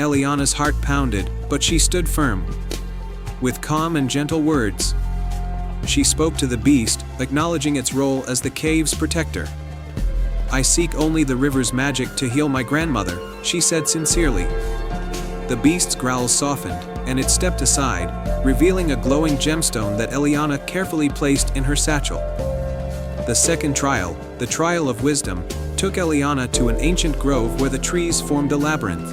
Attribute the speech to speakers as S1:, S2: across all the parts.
S1: Eliana's heart pounded, but she stood firm. With calm and gentle words, she spoke to the beast, acknowledging its role as the cave's protector. "I seek only the river's magic to heal my grandmother," she said sincerely. The beast's growl softened, and it stepped aside, revealing a glowing gemstone that Eliana carefully placed in her satchel. The second trial, the trial of wisdom, took Eliana to an ancient grove where the trees formed a labyrinth.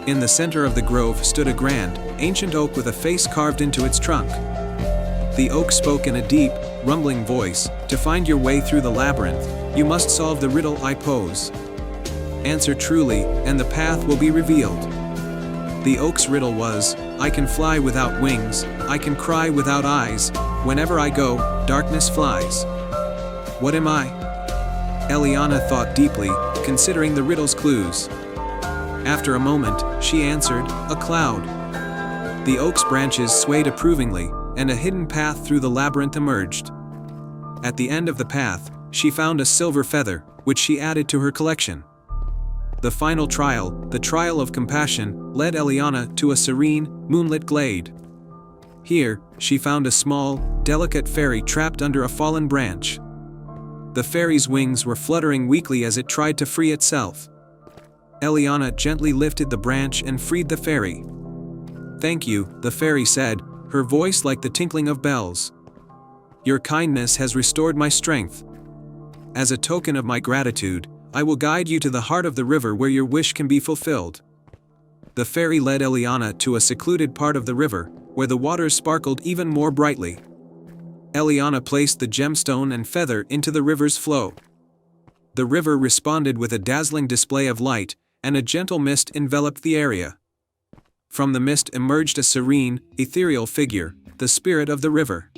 S1: In the center of the grove stood a grand, ancient oak with a face carved into its trunk. The oak spoke in a deep, rumbling voice, "To find your way through the labyrinth, you must solve the riddle I pose. Answer truly, and the path will be revealed." The oak's riddle was, "I can fly without wings, I can cry without eyes, whenever I go, darkness flies. What am I?" Eliana thought deeply, considering the riddle's clues. After a moment, she answered, "A cloud." The oak's branches swayed approvingly, and a hidden path through the labyrinth emerged. At the end of the path, she found a silver feather, which she added to her collection. The final trial, the trial of compassion, led Eliana to a serene, moonlit glade. Here, she found a small, delicate fairy trapped under a fallen branch. The fairy's wings were fluttering weakly as it tried to free itself. Eliana gently lifted the branch and freed the fairy. "Thank you," the fairy said, her voice like the tinkling of bells. "Your kindness has restored my strength. As a token of my gratitude, I will guide you to the heart of the river where your wish can be fulfilled." The fairy led Eliana to a secluded part of the river, where the waters sparkled even more brightly. Eliana placed the gemstone and feather into the river's flow. The river responded with a dazzling display of light, and a gentle mist enveloped the area. From the mist emerged a serene, ethereal figure, the spirit of the river.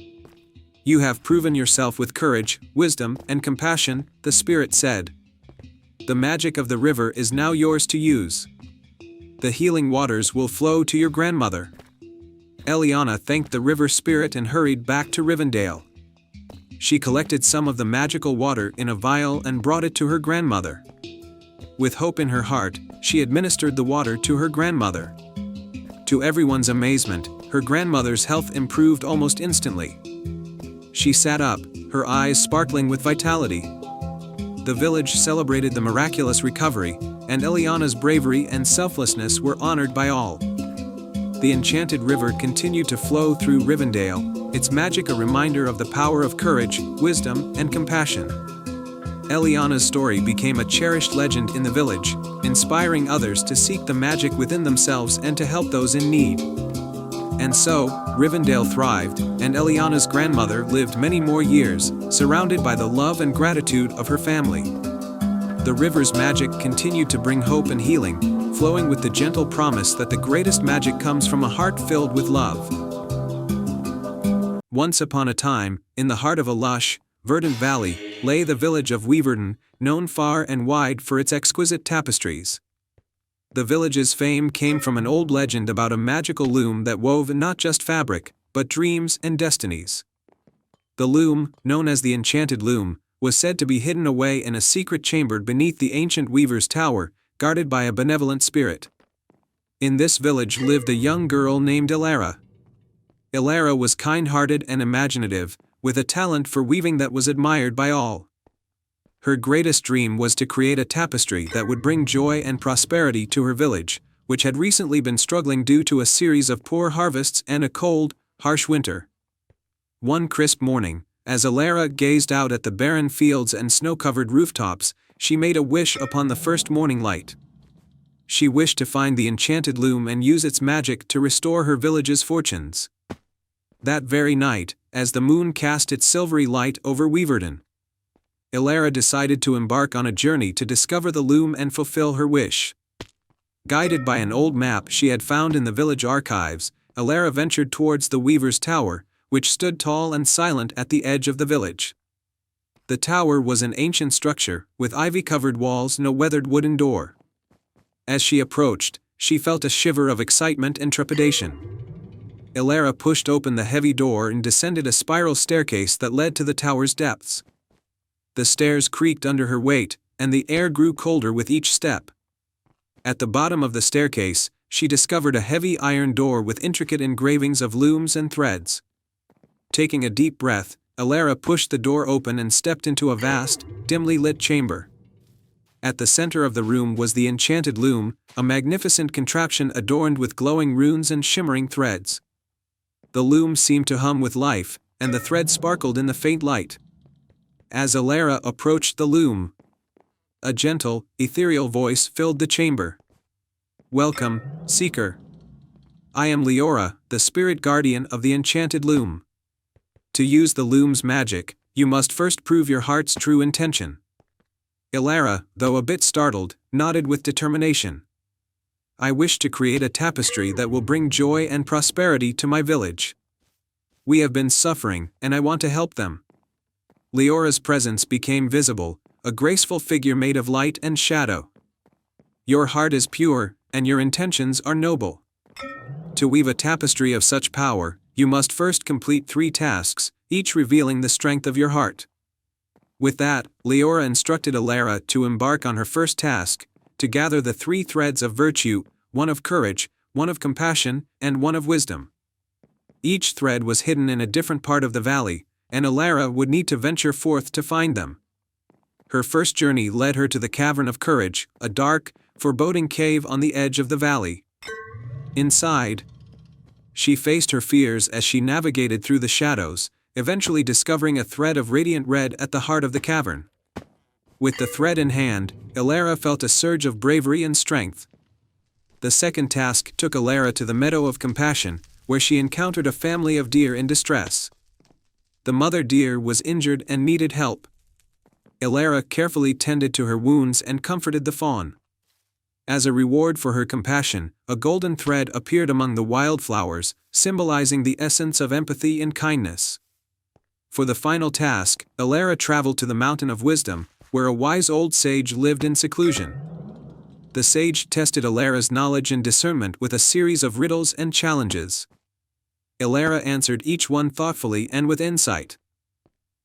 S1: "You have proven yourself with courage, wisdom, and compassion," the spirit said. "The magic of the river is now yours to use. The healing waters will flow to your grandmother." Eliana thanked the river spirit and hurried back to Rivendell. She collected some of the magical water in a vial and brought it to her grandmother. With hope in her heart, she administered the water to her grandmother. To everyone's amazement, her grandmother's health improved almost instantly. She sat up, her eyes sparkling with vitality. The village celebrated the miraculous recovery, and Eliana's bravery and selflessness were honored by all. The enchanted river continued to flow through Rivendell, its magic a reminder of the power of courage, wisdom, and compassion. Eliana's story became a cherished legend in the village, inspiring others to seek the magic within themselves and to help those in need. And so, Rivendell thrived, and Eliana's grandmother lived many more years, surrounded by the love and gratitude of her family. The river's magic continued to bring hope and healing, flowing with the gentle promise that the greatest magic comes from a heart filled with love. Once upon a time, in the heart of a lush, verdant valley, lay the village of Weaverton, known far and wide for its exquisite tapestries. The village's fame came from an old legend about a magical loom that wove not just fabric, but dreams and destinies. The loom, known as the Enchanted Loom, was said to be hidden away in a secret chamber beneath the ancient weaver's tower, guarded by a benevolent spirit. In this village lived a young girl named Elara. Elara was kind-hearted and imaginative, with a talent for weaving that was admired by all. Her greatest dream was to create a tapestry that would bring joy and prosperity to her village, which had recently been struggling due to a series of poor harvests and a cold, harsh winter. One crisp morning, as Elara gazed out at the barren fields and snow-covered rooftops, she made a wish upon the first morning light. She wished to find the enchanted loom and use its magic to restore her village's fortunes. That very night, as the moon cast its silvery light over Weaverton, Elara decided to embark on a journey to discover the loom and fulfill her wish. Guided by an old map she had found in the village archives, Elara ventured towards the weaver's tower, which stood tall and silent at the edge of the village. The tower was an ancient structure, with ivy-covered walls and a weathered wooden door. As she approached, she felt a shiver of excitement and trepidation. Elara pushed open the heavy door and descended a spiral staircase that led to the tower's depths. The stairs creaked under her weight, and the air grew colder with each step. At the bottom of the staircase, she discovered a heavy iron door with intricate engravings of looms and threads. Taking a deep breath, Alara pushed the door open and stepped into a vast, dimly lit chamber. At the center of the room was the enchanted loom, a magnificent contraption adorned with glowing runes and shimmering threads. The loom seemed to hum with life, and the threads sparkled in the faint light. As Alara approached the loom, a gentle, ethereal voice filled the chamber. "Welcome, Seeker. I am Leora, the spirit guardian of the enchanted loom. To use the loom's magic, you must first prove your heart's true intention." Alara, though a bit startled, nodded with determination. "I wish to create a tapestry that will bring joy and prosperity to my village. We have been suffering, and I want to help them." Leora's presence became visible, a graceful figure made of light and shadow. "Your heart is pure, and your intentions are noble. To weave a tapestry of such power, you must first complete 3 tasks, each revealing the strength of your heart." With that, Leora instructed Alara to embark on her first task, to gather the 3 threads of virtue, one of courage, one of compassion, and one of wisdom. Each thread was hidden in a different part of the valley, and Alara would need to venture forth to find them. Her first journey led her to the Cavern of Courage, a dark, foreboding cave on the edge of the valley. Inside, she faced her fears as she navigated through the shadows, eventually discovering a thread of radiant red at the heart of the cavern. With the thread in hand, Alara felt a surge of bravery and strength. The second task took Alara to the Meadow of Compassion, where she encountered a family of deer in distress. The mother deer was injured and needed help. Alara carefully tended to her wounds and comforted the fawn. As a reward for her compassion, a golden thread appeared among the wildflowers, symbolizing the essence of empathy and kindness. For the final task, Alara traveled to the Mountain of Wisdom, where a wise old sage lived in seclusion. The sage tested Alara's knowledge and discernment with a series of riddles and challenges. Alara answered each one thoughtfully and with insight.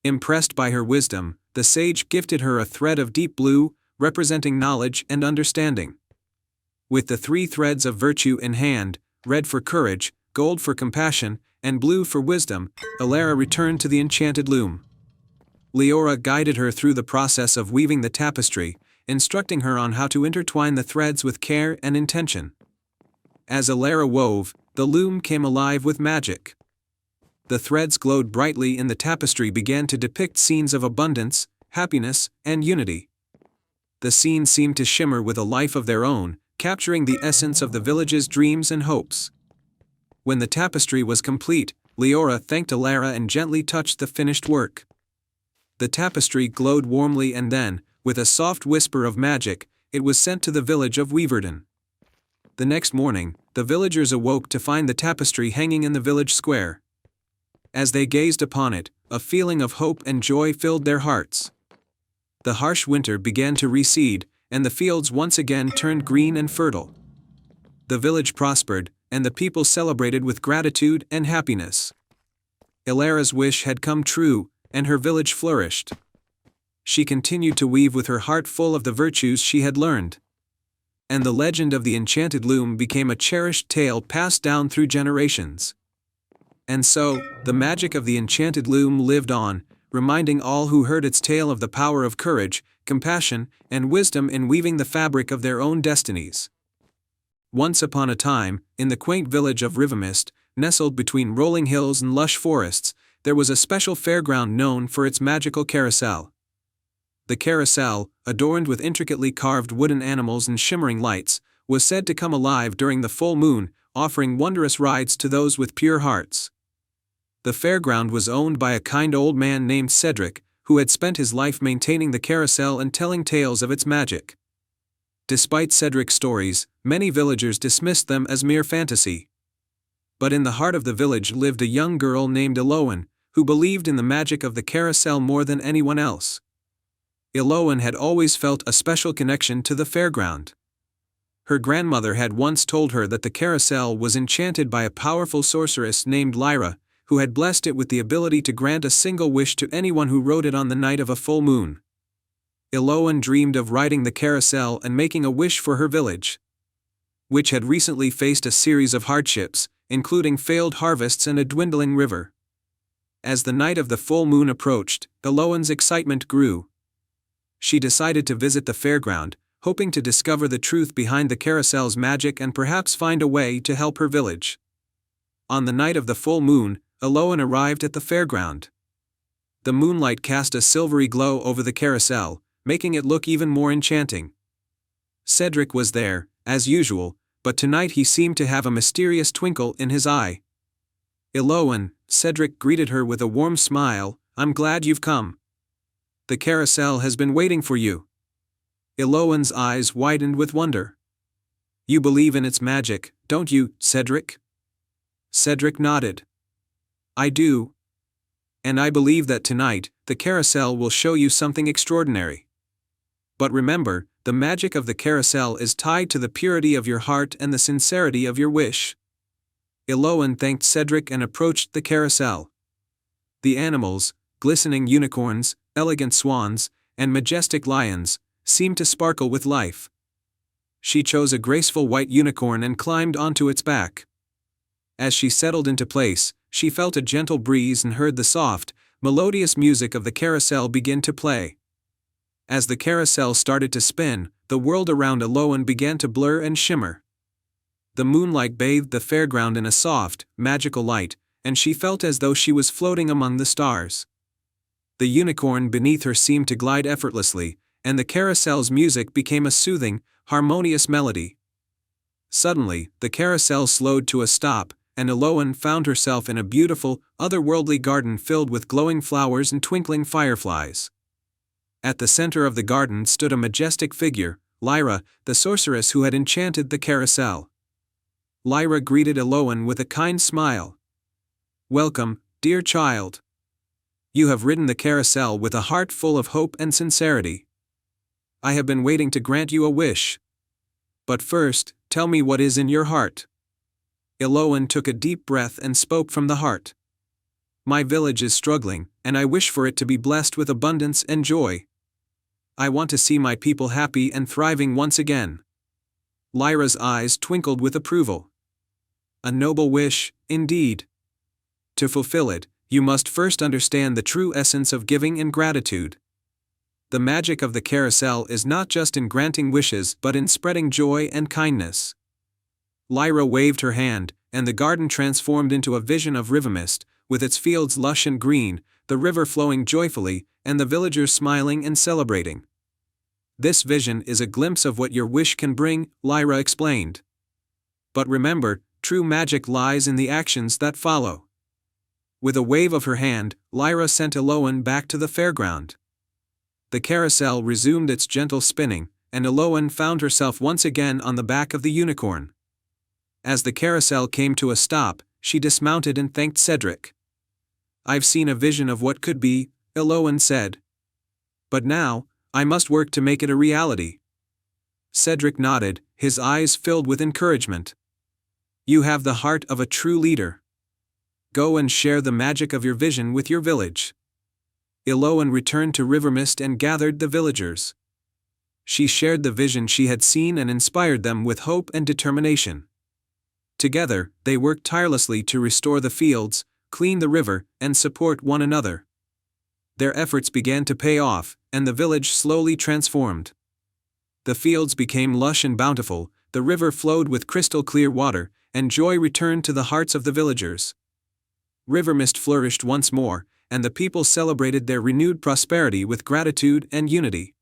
S1: Impressed by her wisdom, the sage gifted her a thread of deep blue, representing knowledge and understanding. With the 3 threads of virtue in hand, red for courage, gold for compassion, and blue for wisdom, Alara returned to the enchanted loom. Leora guided her through the process of weaving the tapestry, instructing her on how to intertwine the threads with care and intention. As Alara wove, the loom came alive with magic. The threads glowed brightly and the tapestry began to depict scenes of abundance, happiness, and unity. The scenes seemed to shimmer with a life of their own, capturing the essence of the village's dreams and hopes. When the tapestry was complete, Leora thanked Alara and gently touched the finished work. The tapestry glowed warmly and then, with a soft whisper of magic, it was sent to the village of Weaverton. The next morning, the villagers awoke to find the tapestry hanging in the village square. As they gazed upon it, a feeling of hope and joy filled their hearts. The harsh winter began to recede, and the fields once again turned green and fertile. The village prospered, and the people celebrated with gratitude and happiness. Alara's wish had come true, and her village flourished. She continued to weave with her heart full of the virtues she had learned. And the legend of the enchanted loom became a cherished tale passed down through generations. And so, the magic of the enchanted loom lived on, reminding all who heard its tale of the power of courage, compassion, and wisdom in weaving the fabric of their own destinies. Once upon a time, in the quaint village of Rivamist, nestled between rolling hills and lush forests, there was a special fairground known for its magical carousel. The carousel, adorned with intricately carved wooden animals and shimmering lights, was said to come alive during the full moon, offering wondrous rides to those with pure hearts. The fairground was owned by a kind old man named Cedric, who had spent his life maintaining the carousel and telling tales of its magic. Despite Cedric's stories, many villagers dismissed them as mere fantasy. But in the heart of the village lived a young girl named Elowen, who believed in the magic of the carousel more than anyone else. Elowen had always felt a special connection to the fairground. Her grandmother had once told her that the carousel was enchanted by a powerful sorceress named Lyra, who had blessed it with the ability to grant a single wish to anyone who rode it on the night of a full moon. Elowen dreamed of riding the carousel and making a wish for her village. which had recently faced a series of hardships, including failed harvests and a dwindling river. As the night of the full moon approached, Eloan's excitement grew. She decided to visit the fairground, hoping to discover the truth behind the carousel's magic and perhaps find a way to help her village. On the night of the full moon, Eloan arrived at the fairground. The moonlight cast a silvery glow over the carousel, making it look even more enchanting. Cedric was there, as usual, but tonight he seemed to have a mysterious twinkle in his eye. "Eloan," Cedric greeted her with a warm smile, "I'm glad you've come. The carousel has been waiting for you." Eloan's eyes widened with wonder. "You believe in its magic, don't you, Cedric?" Cedric nodded. "I do. And I believe that tonight, the carousel will show you something extraordinary. But remember, the magic of the carousel is tied to the purity of your heart and the sincerity of your wish." Eloan thanked Cedric and approached the carousel. The animals, glistening unicorns, elegant swans, and majestic lions, seemed to sparkle with life. She chose a graceful white unicorn and climbed onto its back. As she settled into place, she felt a gentle breeze and heard the soft, melodious music of the carousel begin to play. As the carousel started to spin, the world around Eloan began to blur and shimmer. The moonlight bathed the fairground in a soft, magical light, and she felt as though she was floating among the stars. The unicorn beneath her seemed to glide effortlessly, and the carousel's music became a soothing, harmonious melody. Suddenly, the carousel slowed to a stop, and Eloan found herself in a beautiful, otherworldly garden filled with glowing flowers and twinkling fireflies. At the center of the garden stood a majestic figure, Lyra, the sorceress who had enchanted the carousel. Lyra greeted Eloan with a kind smile. "Welcome, dear child. You have ridden the carousel with a heart full of hope and sincerity. I have been waiting to grant you a wish. But first, tell me what is in your heart." Eloan took a deep breath and spoke from the heart. "My village is struggling, and I wish for it to be blessed with abundance and joy. I want to see my people happy and thriving once again." Lyra's eyes twinkled with approval. "A noble wish, indeed. To fulfill it, you must first understand the true essence of giving and gratitude. The magic of the carousel is not just in granting wishes but in spreading joy and kindness." Lyra waved her hand, and the garden transformed into a vision of Rivamist, with its fields lush and green, the river flowing joyfully, and the villagers smiling and celebrating. "This vision is a glimpse of what your wish can bring," Lyra explained. "But remember, true magic lies in the actions that follow." With a wave of her hand, Lyra sent Eloan back to the fairground. The carousel resumed its gentle spinning, and Eloan found herself once again on the back of the unicorn. As the carousel came to a stop, she dismounted and thanked Cedric. "I've seen a vision of what could be," Eloan said. "But now, I must work to make it a reality." Cedric nodded, his eyes filled with encouragement. "You have the heart of a true leader. Go and share the magic of your vision with your village." Eloan returned to Rivermist and gathered the villagers. She shared the vision she had seen and inspired them with hope and determination. Together, they worked tirelessly to restore the fields, clean the river, and support one another. Their efforts began to pay off, and the village slowly transformed. The fields became lush and bountiful, the river flowed with crystal-clear water, and joy returned to the hearts of the villagers. Rivermist flourished once more, and the people celebrated their renewed prosperity with gratitude and unity.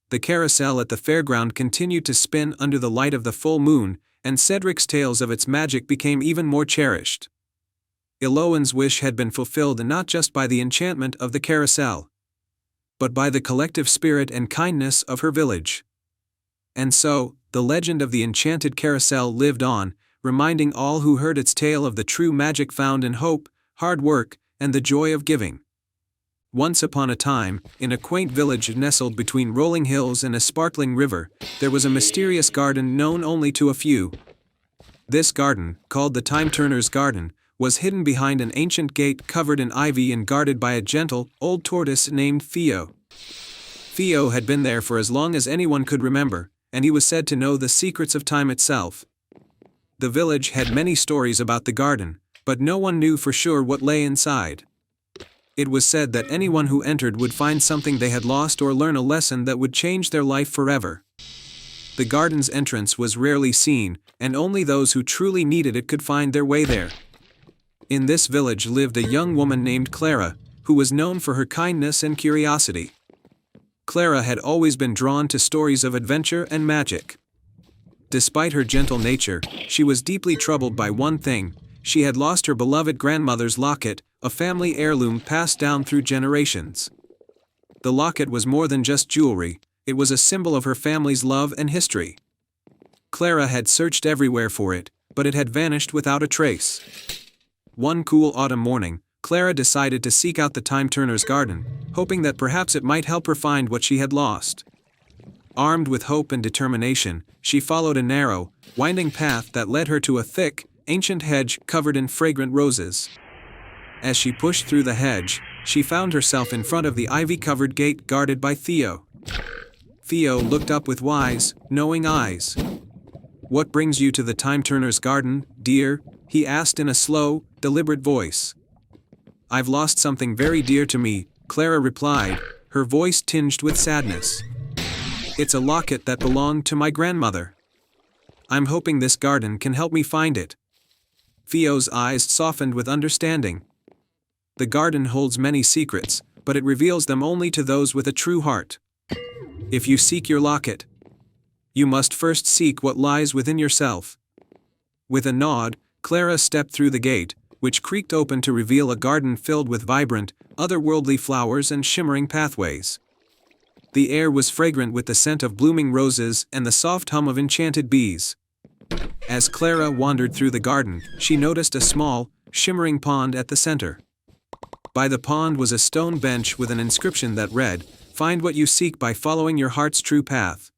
S1: The carousel at the fairground continued to spin under the light of the full moon, and Cedric's tales of its magic became even more cherished. Eloan's wish had been fulfilled not just by the enchantment of the carousel, but by the collective spirit and kindness of her village. And so, the legend of the enchanted carousel lived on, reminding all who heard its tale of the true magic found in hope, hard work, and the joy of giving. Once upon a time, in a quaint village nestled between rolling hills and a sparkling river, there was a mysterious garden known only to a few. This garden, called the Time Turner's Garden, was hidden behind an ancient gate covered in ivy and guarded by a gentle, old tortoise named Theo. Theo had been there for as long as anyone could remember, and he was said to know the secrets of time itself. The village had many stories about the garden, but no one knew for sure what lay inside. It was said that anyone who entered would find something they had lost or learn a lesson that would change their life forever. The garden's entrance was rarely seen, and only those who truly needed it could find their way there. In this village lived a young woman named Clara, who was known for her kindness and curiosity. Clara had always been drawn to stories of adventure and magic. Despite her gentle nature, she was deeply troubled by one thing: she had lost her beloved grandmother's locket, a family heirloom passed down through generations. The locket was more than just jewelry, it was a symbol of her family's love and history. Clara had searched everywhere for it, but it had vanished without a trace. One cool autumn morning, Clara decided to seek out the Time Turner's garden, hoping that perhaps it might help her find what she had lost. Armed with hope and determination, she followed a narrow, winding path that led her to a thick, ancient hedge covered in fragrant roses. As she pushed through the hedge, she found herself in front of the ivy-covered gate guarded by Theo. Theo looked up with wise, knowing eyes. "What brings you to the Time Turner's garden, dear?" he asked in a slow, deliberate voice. "I've lost something very dear to me," Clara replied, her voice tinged with sadness. "It's a locket that belonged to my grandmother. I'm hoping this garden can help me find it." Theo's eyes softened with understanding. The garden holds many secrets, but it reveals them only to those with a true heart. If you seek your locket, you must first seek what lies within yourself. With a nod, Clara stepped through the gate, which creaked open to reveal a garden filled with vibrant, otherworldly flowers and shimmering pathways. The air was fragrant with the scent of blooming roses and the soft hum of enchanted bees. As Clara wandered through the garden, she noticed a small, shimmering pond at the center. By the pond was a stone bench with an inscription that read, "Find what you seek by following your heart's true path."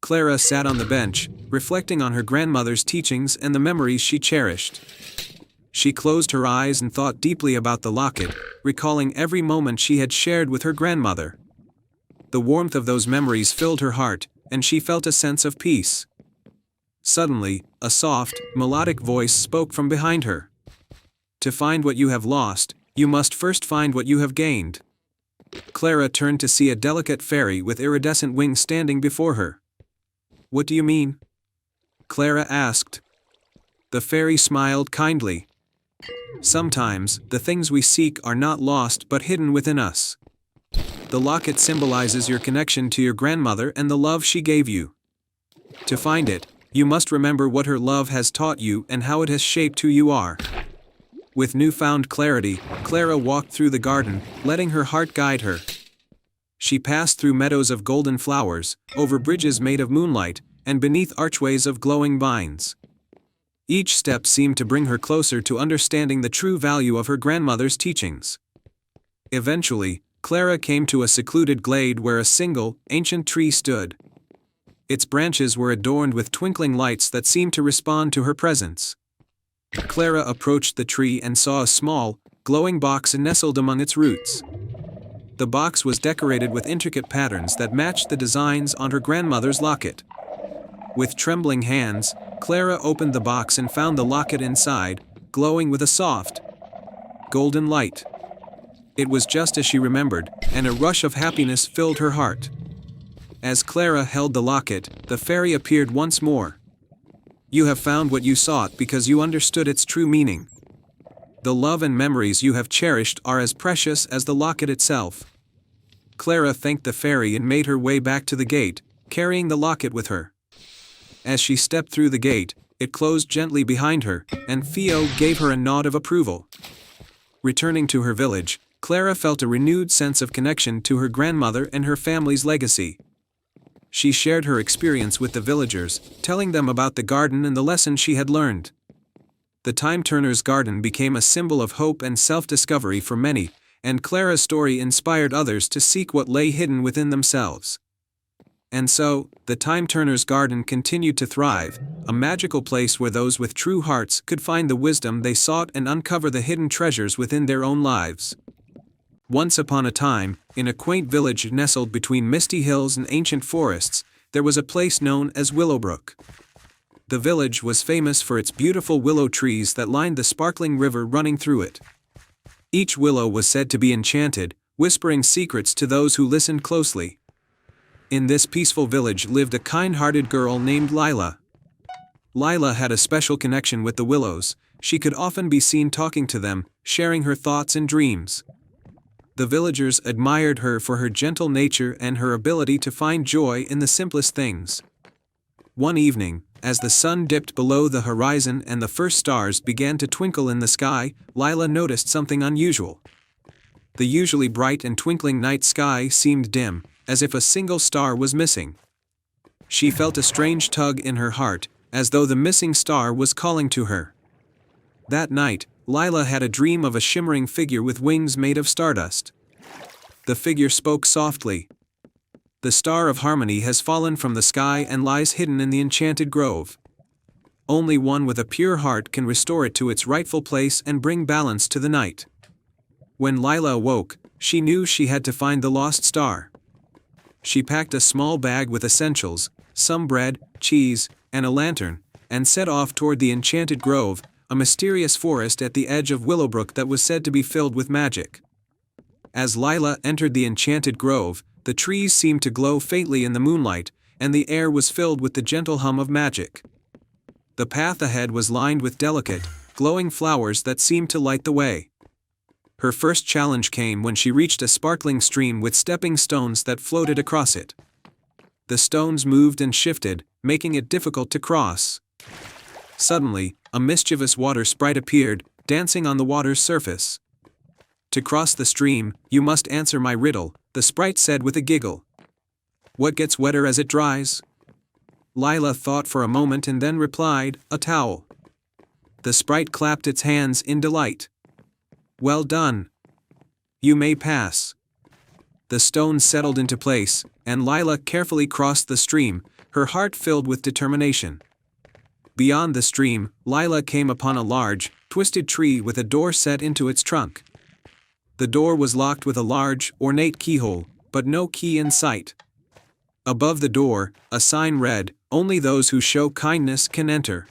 S1: Clara sat on the bench, reflecting on her grandmother's teachings and the memories she cherished. She closed her eyes and thought deeply about the locket, recalling every moment she had shared with her grandmother. The warmth of those memories filled her heart, and she felt a sense of peace. Suddenly, a soft, melodic voice spoke from behind her. "To find what you have lost, you must first find what you have gained." Clara turned to see a delicate fairy with iridescent wings standing before her. "What do you mean?" Clara asked. The fairy smiled kindly. "Sometimes, the things we seek are not lost but hidden within us. The locket symbolizes your connection to your grandmother and the love she gave you. To find it, you must remember what her love has taught you and how it has shaped who you are." With newfound clarity, Clara walked through the garden, letting her heart guide her. She passed through meadows of golden flowers, over bridges made of moonlight, and beneath archways of glowing vines. Each step seemed to bring her closer to understanding the true value of her grandmother's teachings. Eventually, Clara came to a secluded glade where a single, ancient tree stood. Its branches were adorned with twinkling lights that seemed to respond to her presence. Clara approached the tree and saw a small, glowing box nestled among its roots. The box was decorated with intricate patterns that matched the designs on her grandmother's locket. With trembling hands, Clara opened the box and found the locket inside, glowing with a soft, golden light. It was just as she remembered, and a rush of happiness filled her heart. As Clara held the locket, the fairy appeared once more. "You have found what you sought because you understood its true meaning. The love and memories you have cherished are as precious as the locket itself." Clara thanked the fairy and made her way back to the gate, carrying the locket with her. As she stepped through the gate, it closed gently behind her, and Theo gave her a nod of approval. Returning to her village, Clara felt a renewed sense of connection to her grandmother and her family's legacy. She shared her experience with the villagers, telling them about the garden and the lessons she had learned. The Time Turner's garden became a symbol of hope and self-discovery for many, and Clara's story inspired others to seek what lay hidden within themselves. And so, the Time Turner's garden continued to thrive, a magical place where those with true hearts could find the wisdom they sought and uncover the hidden treasures within their own lives. Once upon a time, in a quaint village nestled between misty hills and ancient forests, there was a place known as Willowbrook. The village was famous for its beautiful willow trees that lined the sparkling river running through it. Each willow was said to be enchanted, whispering secrets to those who listened closely. In this peaceful village lived a kind-hearted girl named Lila. Lila had a special connection with the willows. She could often be seen talking to them, sharing her thoughts and dreams. The villagers admired her for her gentle nature and her ability to find joy in the simplest things. One evening, as the sun dipped below the horizon and the first stars began to twinkle in the sky, Lila noticed something unusual. The usually bright and twinkling night sky seemed dim, as if a single star was missing. She felt a strange tug in her heart, as though the missing star was calling to her. That night, Lila had a dream of a shimmering figure with wings made of stardust. The figure spoke softly. "The star of harmony has fallen from the sky and lies hidden in the enchanted grove. Only one with a pure heart can restore it to its rightful place and bring balance to the night." When Lila awoke, she knew she had to find the lost star. She packed a small bag with essentials, some bread, cheese, and a lantern, and set off toward the enchanted grove, a mysterious forest at the edge of Willowbrook that was said to be filled with magic. As Lila entered the enchanted grove, the trees seemed to glow faintly in the moonlight, and the air was filled with the gentle hum of magic. The path ahead was lined with delicate, glowing flowers that seemed to light the way. Her first challenge came when she reached a sparkling stream with stepping stones that floated across it. The stones moved and shifted, making it difficult to cross. Suddenly, a mischievous water sprite appeared, dancing on the water's surface. "To cross the stream, you must answer my riddle," the sprite said with a giggle. "What gets wetter as it dries?" Lila thought for a moment and then replied, "A towel." The sprite clapped its hands in delight. "Well done. You may pass." The stones settled into place, and Lila carefully crossed the stream, her heart filled with determination. Beyond the stream, Lila came upon a large, twisted tree with a door set into its trunk. The door was locked with a large, ornate keyhole, but no key in sight. Above the door, a sign read, "Only those who show kindness can enter."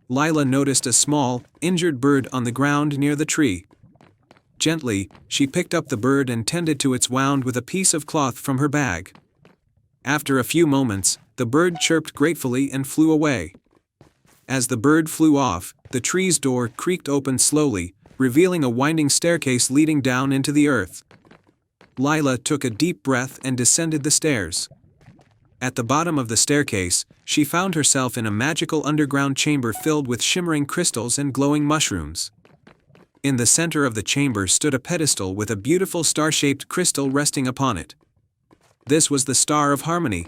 S1: Lila noticed a small, injured bird on the ground near the tree. Gently, she picked up the bird and tended to its wound with a piece of cloth from her bag. After a few moments, the bird chirped gratefully and flew away. As the bird flew off, the tree's door creaked open slowly, revealing a winding staircase leading down into the earth. Lila took a deep breath and descended the stairs. At the bottom of the staircase, she found herself in a magical underground chamber filled with shimmering crystals and glowing mushrooms. In the center of the chamber stood a pedestal with a beautiful star-shaped crystal resting upon it. This was the Star of Harmony.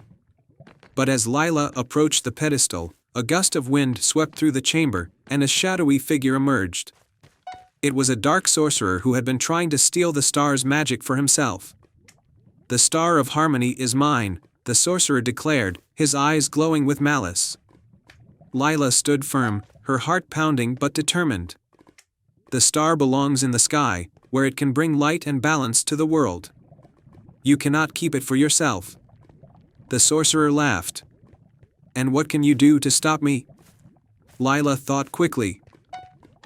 S1: But as Lila approached the pedestal, a gust of wind swept through the chamber, and a shadowy figure emerged. It was a dark sorcerer who had been trying to steal the star's magic for himself. "The Star of Harmony is mine," the sorcerer declared, his eyes glowing with malice. Lila stood firm, her heart pounding but determined. The star belongs in the sky, where it can bring light and balance to the world. You cannot keep it for yourself. The sorcerer laughed. "And what can you do to stop me?" Lila thought quickly.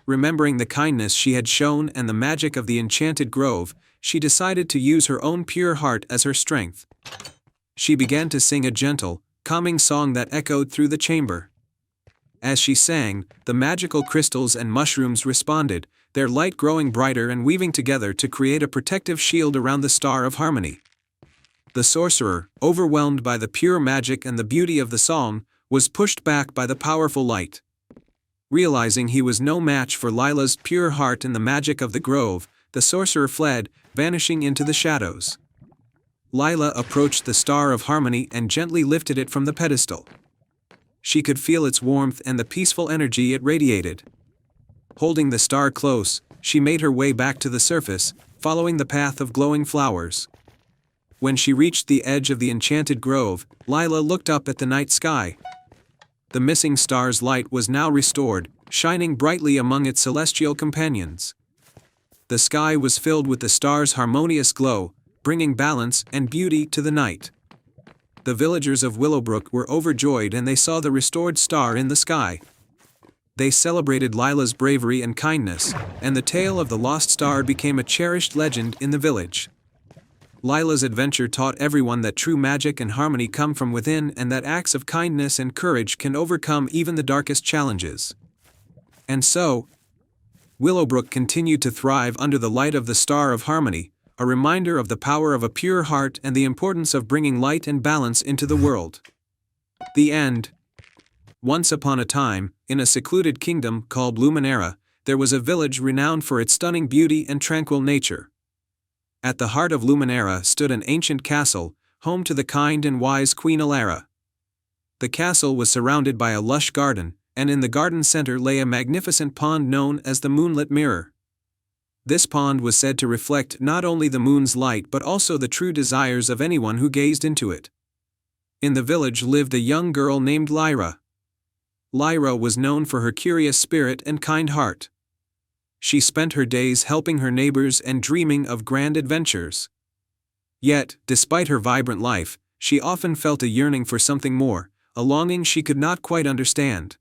S1: Remembering the kindness she had shown and the magic of the enchanted grove, she decided to use her own pure heart as her strength. She began to sing a gentle, calming song that echoed through the chamber. As she sang, the magical crystals and mushrooms responded, their light growing brighter and weaving together to create a protective shield around the Star of Harmony. The sorcerer, overwhelmed by the pure magic and the beauty of the song, was pushed back by the powerful light. Realizing he was no match for Lila's pure heart and the magic of the grove, the sorcerer fled, vanishing into the shadows. Lila approached the Star of Harmony and gently lifted it from the pedestal. She could feel its warmth and the peaceful energy it radiated. Holding the star close, she made her way back to the surface, following the path of glowing flowers. When she reached the edge of the enchanted grove, Lila looked up at the night sky. The missing star's light was now restored, shining brightly among its celestial companions. The sky was filled with the star's harmonious glow, bringing balance and beauty to the night. the villagers of Willowbrook were overjoyed and they saw the restored star in the sky. They celebrated Lila's bravery and kindness, and the tale of the lost star became a cherished legend in the village. Lila's adventure taught everyone that true magic and harmony come from within and that acts of kindness and courage can overcome even the darkest challenges. And so, Willowbrook continued to thrive under the light of the Star of Harmony, a reminder of the power of a pure heart and the importance of bringing light and balance into the world. The end. Once upon a time, in a secluded kingdom called Luminera, there was a village renowned for its stunning beauty and tranquil nature. At the heart of Luminera stood an ancient castle, home to the kind and wise Queen Alara. The castle was surrounded by a lush garden, and in the garden center lay a magnificent pond known as the Moonlit Mirror. This pond was said to reflect not only the moon's light but also the true desires of anyone who gazed into it. In the village lived a young girl named Lyra. Lyra was known for her curious spirit and kind heart. She spent her days helping her neighbors and dreaming of grand adventures. Yet, despite her vibrant life, she often felt a yearning for something more, a longing she could not quite understand.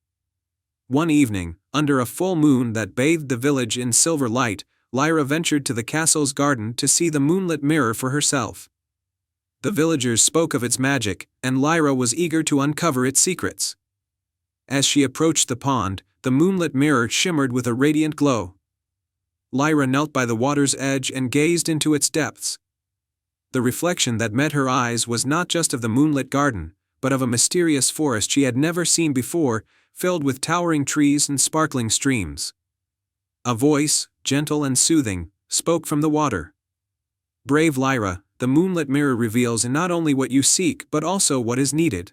S1: One evening, under a full moon that bathed the village in silver light, Lyra ventured to the castle's garden to see the moonlit mirror for herself. The villagers spoke of its magic, and Lyra was eager to uncover its secrets. As she approached the pond, the moonlit mirror shimmered with a radiant glow. Lyra knelt by the water's edge and gazed into its depths. The reflection that met her eyes was not just of the moonlit garden, but of a mysterious forest she had never seen before, filled with towering trees and sparkling streams. A voice, gentle and soothing, spoke from the water. "Brave Lyra, the moonlit mirror reveals not only what you seek but also what is needed.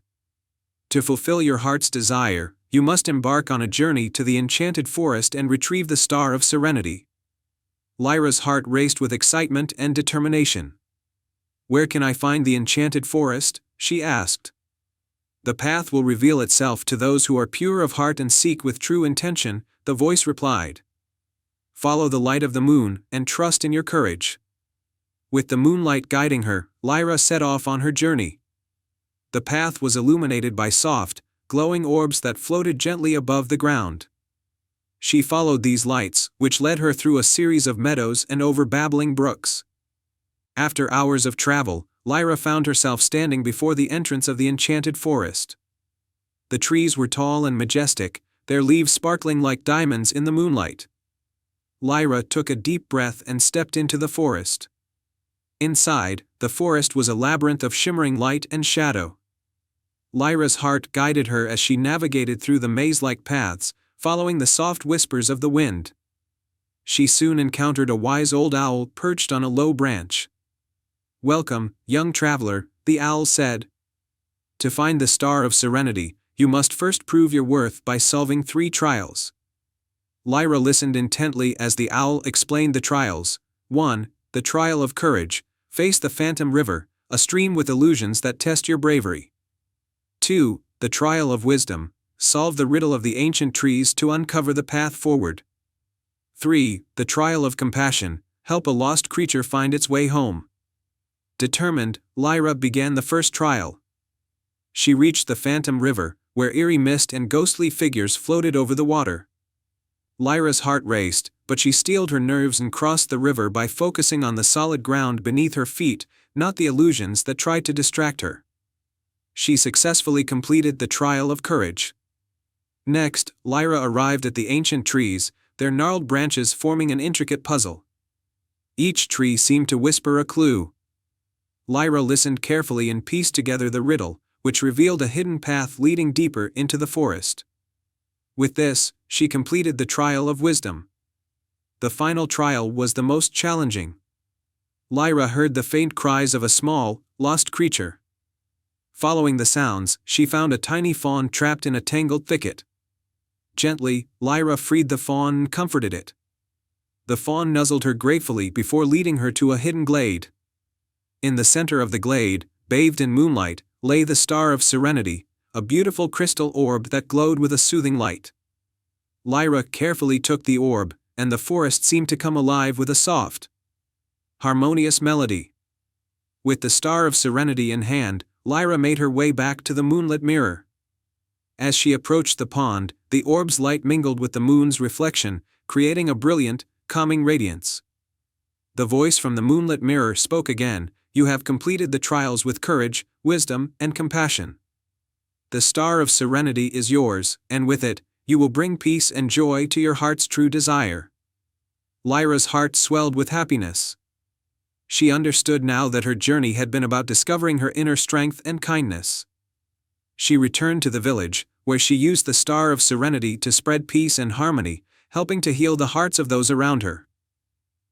S1: To fulfill your heart's desire, you must embark on a journey to the enchanted forest and retrieve the Star of Serenity." Lyra's heart raced with excitement and determination. "Where can I find the enchanted forest?" she asked. "The path will reveal itself to those who are pure of heart and seek with true intention," the voice replied. "Follow the light of the moon and trust in your courage." With the moonlight guiding her, Lyra set off on her journey. The path was illuminated by soft, glowing orbs that floated gently above the ground. She followed these lights, which led her through a series of meadows and over babbling brooks. After hours of travel, Lyra found herself standing before the entrance of the enchanted forest. The trees were tall and majestic, their leaves sparkling like diamonds in the moonlight. Lyra took a deep breath and stepped into the forest. Inside, the forest was a labyrinth of shimmering light and shadow. Lyra's heart guided her as she navigated through the maze-like paths, following the soft whispers of the wind. She soon encountered a wise old owl perched on a low branch. "Welcome, young traveler," the owl said. "To find the Star of Serenity, you must first prove your worth by solving 3 trials." Lyra listened intently as the owl explained the trials. 1. The trial of courage. Face the Phantom River, a stream with illusions that test your bravery. 2. The trial of wisdom. Solve the riddle of the ancient trees to uncover the path forward. 3. The trial of compassion. Help a lost creature find its way home. Determined, Lyra began the first trial. She reached the Phantom River, where eerie mist and ghostly figures floated over the water. Lyra's heart raced, but she steeled her nerves and crossed the river by focusing on the solid ground beneath her feet, not the illusions that tried to distract her. She successfully completed the trial of courage. Next, Lyra arrived at the ancient trees, their gnarled branches forming an intricate puzzle. Each tree seemed to whisper a clue. Lyra listened carefully and pieced together the riddle, which revealed a hidden path leading deeper into the forest. With this, she completed the trial of wisdom. The final trial was the most challenging. Lyra heard the faint cries of a small, lost creature. Following the sounds, she found a tiny fawn trapped in a tangled thicket. Gently, Lyra freed the fawn and comforted it. The fawn nuzzled her gratefully before leading her to a hidden glade. In the center of the glade, bathed in moonlight, lay the Star of Serenity, a beautiful crystal orb that glowed with a soothing light. Lyra carefully took the orb, and the forest seemed to come alive with a soft, harmonious melody. With the Star of Serenity in hand, Lyra made her way back to the moonlit mirror. As she approached the pond, the orb's light mingled with the moon's reflection, creating a brilliant, calming radiance. The voice from the moonlit mirror spoke again, "You have completed the trials with courage, wisdom, and compassion. The star of serenity is yours, and with it, you will bring peace and joy to your heart's true desire." Lyra's heart swelled with happiness. She understood now that her journey had been about discovering her inner strength and kindness. She returned to the village, where she used the star of serenity to spread peace and harmony, helping to heal the hearts of those around her.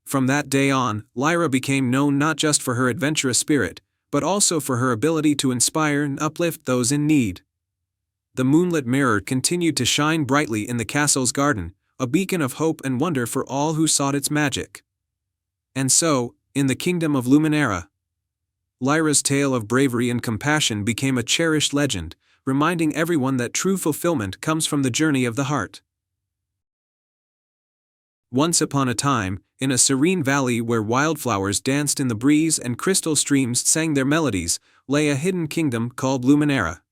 S1: From that day on, Lyra became known not just for her adventurous spirit, but also for her ability to inspire and uplift those in need. The moonlit mirror continued to shine brightly in the castle's garden, a beacon of hope and wonder for all who sought its magic. And so, in the kingdom of Luminera, Lyra's tale of bravery and compassion became a cherished legend, reminding everyone that true fulfillment comes from the journey of the heart. Once upon a time, in a serene valley where wildflowers danced in the breeze and crystal streams sang their melodies, lay a hidden kingdom called Luminera.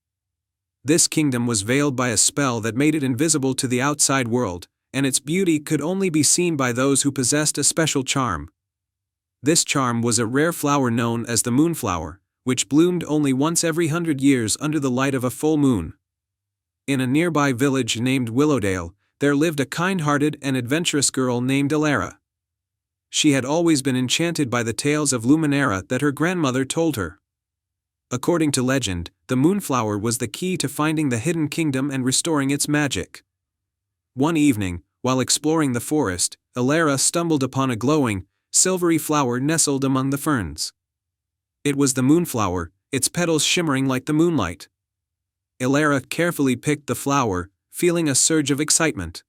S1: This kingdom was veiled by a spell that made it invisible to the outside world, and its beauty could only be seen by those who possessed a special charm. This charm was a rare flower known as the moonflower, which bloomed only once every 100 years under the light of a full moon. In a nearby village named Willowdale, there lived a kind-hearted and adventurous girl named Elara. She had always been enchanted by the tales of Luminera that her grandmother told her. According to legend, the moonflower was the key to finding the hidden kingdom and restoring its magic. One evening, while exploring the forest, Elara stumbled upon a glowing, silvery flower nestled among the ferns. It was the moonflower, its petals shimmering like the moonlight. Elara carefully picked the flower, feeling a surge of excitement.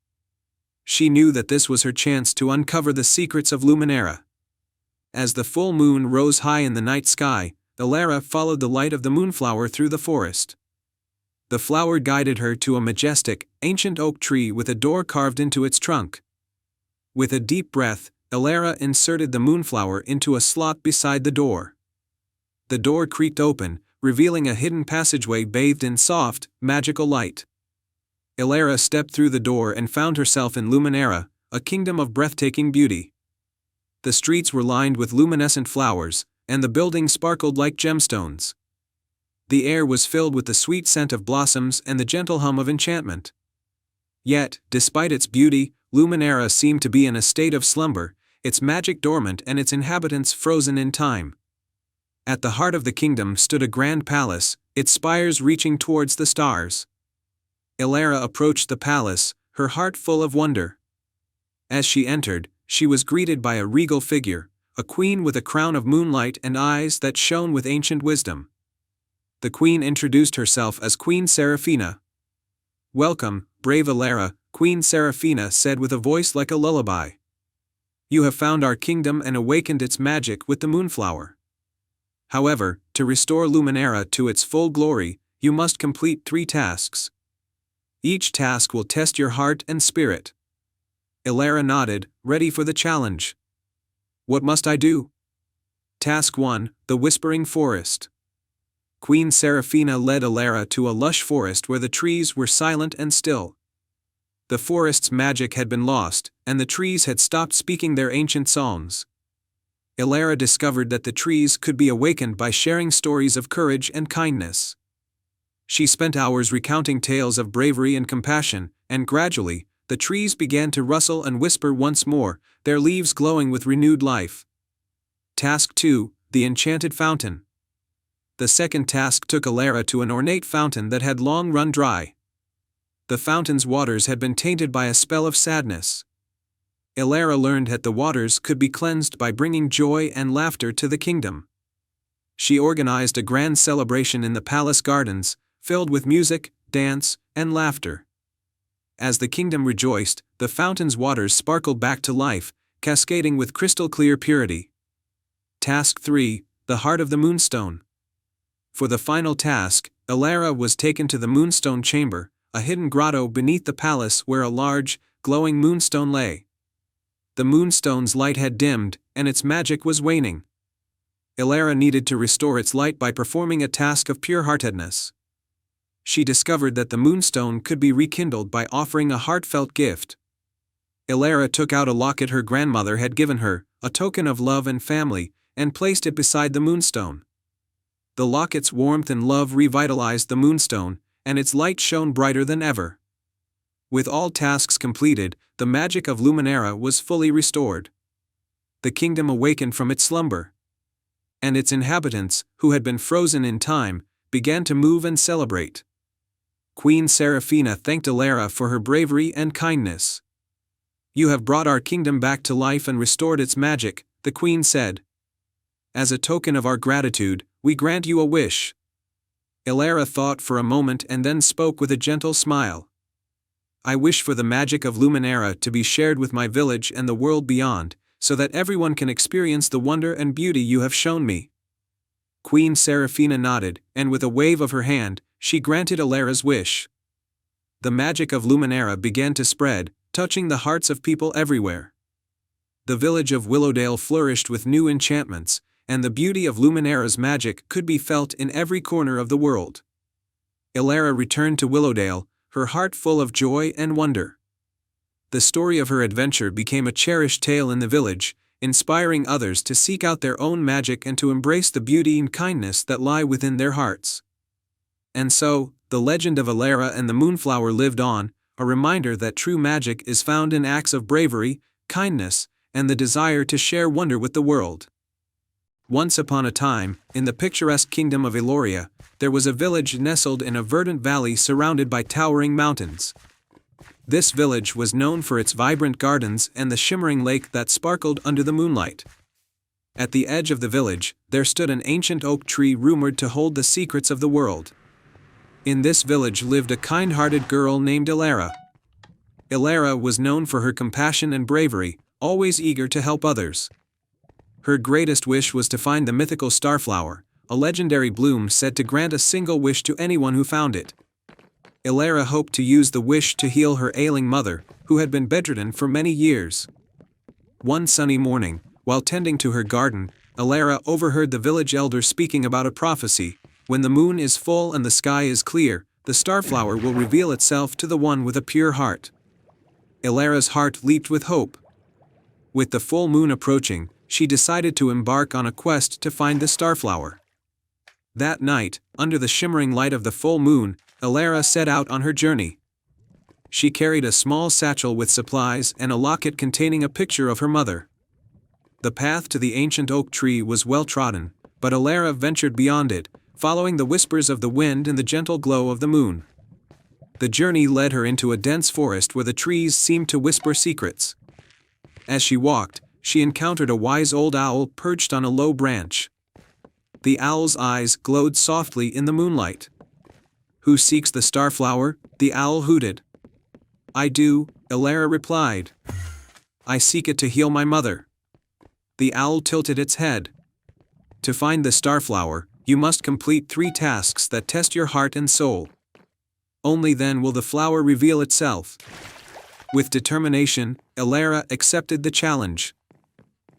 S1: She knew that this was her chance to uncover the secrets of Luminera. As the full moon rose high in the night sky, Elara followed the light of the moonflower through the forest. The flower guided her to a majestic, ancient oak tree with a door carved into its trunk. With a deep breath, Elara inserted the moonflower into a slot beside the door. The door creaked open, revealing a hidden passageway bathed in soft, magical light. Elara stepped through the door and found herself in Luminera, a kingdom of breathtaking beauty. The streets were lined with luminescent flowers, and the buildings sparkled like gemstones. The air was filled with the sweet scent of blossoms and the gentle hum of enchantment. Yet, despite its beauty, Luminera seemed to be in a state of slumber, its magic dormant and its inhabitants frozen in time. At the heart of the kingdom stood a grand palace, its spires reaching towards the stars. Elara approached the palace, her heart full of wonder. As she entered, she was greeted by a regal figure, a queen with a crown of moonlight and eyes that shone with ancient wisdom. The queen introduced herself as Queen Seraphina. "Welcome, brave Elara," Queen Seraphina said with a voice like a lullaby. "You have found our kingdom and awakened its magic with the moonflower. However, to restore Luminera to its full glory, you must complete 3 tasks. Each task will test your heart and spirit." Elara nodded, ready for the challenge. "What must I do?" Task 1, the Whispering Forest. Queen Seraphina led Elara to a lush forest where the trees were silent and still. The forest's magic had been lost, and the trees had stopped speaking their ancient songs. Elara discovered that the trees could be awakened by sharing stories of courage and kindness. She spent hours recounting tales of bravery and compassion, and gradually, the trees began to rustle and whisper once more, their leaves glowing with renewed life. Task 2, the Enchanted Fountain. The second task took Elara to an ornate fountain that had long run dry. The fountain's waters had been tainted by a spell of sadness. Elara learned that the waters could be cleansed by bringing joy and laughter to the kingdom. She organized a grand celebration in the palace gardens, filled with music, dance, and laughter. As the kingdom rejoiced, the fountain's waters sparkled back to life, cascading with crystal-clear purity. Task 3, the Heart of the Moonstone. For the final task, Elara was taken to the Moonstone Chamber, a hidden grotto beneath the palace where a large, glowing moonstone lay. The moonstone's light had dimmed, and its magic was waning. Elara needed to restore its light by performing a task of pure-heartedness. She discovered that the moonstone could be rekindled by offering a heartfelt gift. Elara took out a locket her grandmother had given her, a token of love and family, and placed it beside the moonstone. The locket's warmth and love revitalized the moonstone, and its light shone brighter than ever. With all tasks completed, the magic of Luminara was fully restored. The kingdom awakened from its slumber. And its inhabitants, who had been frozen in time, began to move and celebrate. Queen Seraphina thanked Elara for her bravery and kindness. "You have brought our kingdom back to life and restored its magic," the queen said. "As a token of our gratitude, we grant you a wish." Elara thought for a moment and then spoke with a gentle smile. "I wish for the magic of Luminara to be shared with my village and the world beyond, so that everyone can experience the wonder and beauty you have shown me." Queen Seraphina nodded, and with a wave of her hand, she granted Elara's wish. The magic of Luminara began to spread, touching the hearts of people everywhere. The village of Willowdale flourished with new enchantments, and the beauty of Luminara's magic could be felt in every corner of the world. Elara returned to Willowdale, her heart full of joy and wonder. The story of her adventure became a cherished tale in the village, inspiring others to seek out their own magic and to embrace the beauty and kindness that lie within their hearts. And so, the legend of Elara and the Moonflower lived on, a reminder that true magic is found in acts of bravery, kindness, and the desire to share wonder with the world. Once upon a time, in the picturesque kingdom of Eloria, there was a village nestled in a verdant valley surrounded by towering mountains. This village was known for its vibrant gardens and the shimmering lake that sparkled under the moonlight. At the edge of the village, there stood an ancient oak tree rumored to hold the secrets of the world. In this village lived a kind-hearted girl named Elara. Elara was known for her compassion and bravery, always eager to help others. Her greatest wish was to find the mythical starflower, a legendary bloom said to grant a single wish to anyone who found it. Elara hoped to use the wish to heal her ailing mother, who had been bedridden for many years. One sunny morning, while tending to her garden, Elara overheard the village elder speaking about a prophecy: when the moon is full and the sky is clear, the starflower will reveal itself to the one with a pure heart. Elara's heart leaped with hope. With the full moon approaching, she decided to embark on a quest to find the starflower. That night, under the shimmering light of the full moon, Elara set out on her journey. She carried a small satchel with supplies and a locket containing a picture of her mother. The path to the ancient oak tree was well trodden, but Elara ventured beyond it, following the whispers of the wind and the gentle glow of the moon. The journey led her into a dense forest where the trees seemed to whisper secrets. As she walked, she encountered a wise old owl perched on a low branch. The owl's eyes glowed softly in the moonlight. "Who seeks the starflower?" the owl hooted. "I do," Elara replied. "I seek it to heal my mother." The owl tilted its head. "To find the starflower, you must complete 3 tasks that test your heart and soul. Only then will the flower reveal itself." With determination, Elara accepted the challenge.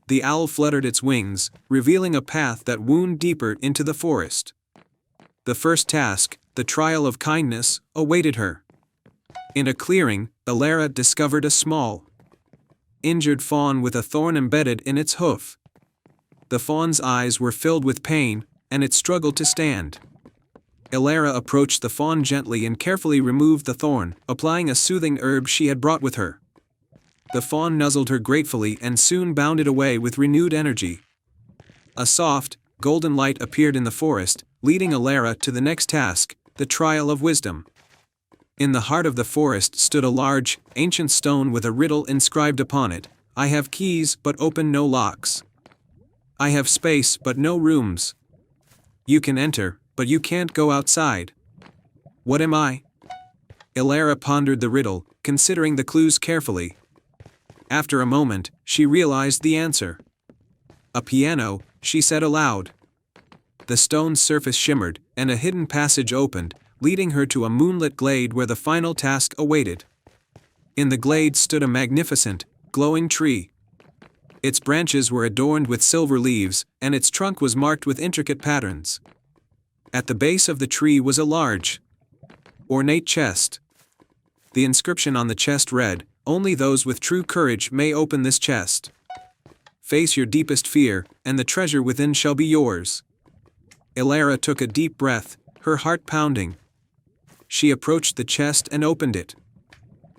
S1: The owl fluttered its wings, revealing a path that wound deeper into the forest. The first task, the trial of kindness, awaited her. In a clearing, Elara discovered a small, injured fawn with a thorn embedded in its hoof. The fawn's eyes were filled with pain, and it struggled to stand. Elara approached the fawn gently and carefully removed the thorn, applying a soothing herb she had brought with her. The fawn nuzzled her gratefully and soon bounded away with renewed energy. A soft, golden light appeared in the forest, leading Elara to the next task, the trial of wisdom. In the heart of the forest stood a large, ancient stone with a riddle inscribed upon it: "I have keys but open no locks. I have space but no rooms. You can enter, but you can't go outside. What am I?" Elara pondered the riddle, considering the clues carefully. After a moment, she realized the answer. "A piano," she said aloud. The stone's surface shimmered, and a hidden passage opened, leading her to a moonlit glade where the final task awaited. In the glade stood a magnificent, glowing tree. Its branches were adorned with silver leaves, and its trunk was marked with intricate patterns. At the base of the tree was a large, ornate chest. The inscription on the chest read, "Only those with true courage may open this chest. Face your deepest fear, and the treasure within shall be yours." Elara took a deep breath, her heart pounding. She approached the chest and opened it.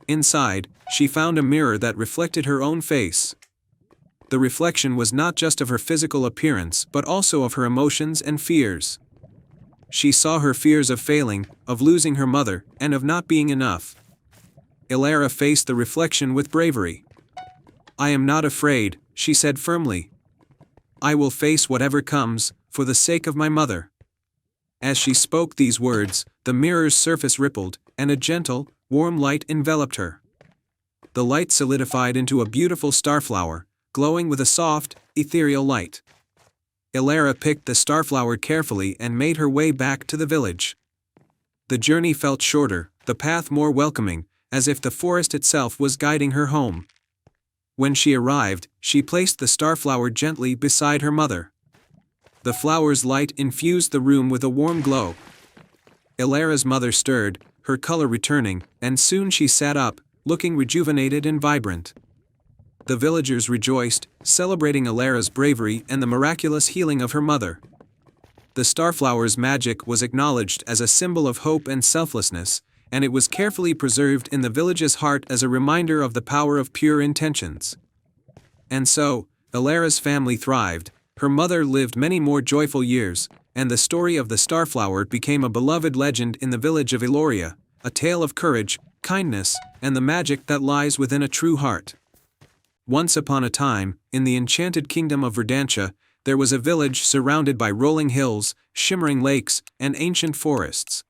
S1: Inside, she found a mirror that reflected her own face. The reflection was not just of her physical appearance but also of her emotions and fears. She saw her fears of failing, of losing her mother, and of not being enough. Elara faced the reflection with bravery. "I am not afraid," she said firmly. "I will face whatever comes, for the sake of my mother." As she spoke these words, the mirror's surface rippled, and a gentle, warm light enveloped her. The light solidified into a beautiful starflower, glowing with a soft, ethereal light. Elara picked the starflower carefully and made her way back to the village. The journey felt shorter, the path more welcoming, as if the forest itself was guiding her home. When she arrived, she placed the starflower gently beside her mother. The flower's light infused the room with a warm glow. Elara's mother stirred, her color returning, and soon she sat up, looking rejuvenated and vibrant. The villagers rejoiced, celebrating Elara's bravery and the miraculous healing of her mother. The starflower's magic was acknowledged as a symbol of hope and selflessness, and it was carefully preserved in the village's heart as a reminder of the power of pure intentions. And so, Elara's family thrived, her mother lived many more joyful years, and the story of the starflower became a beloved legend in the village of Eloria, a tale of courage, kindness, and the magic that lies within a true heart. Once upon a time, in the enchanted kingdom of Verdantia, there was a village surrounded by rolling hills, shimmering lakes, and ancient forests.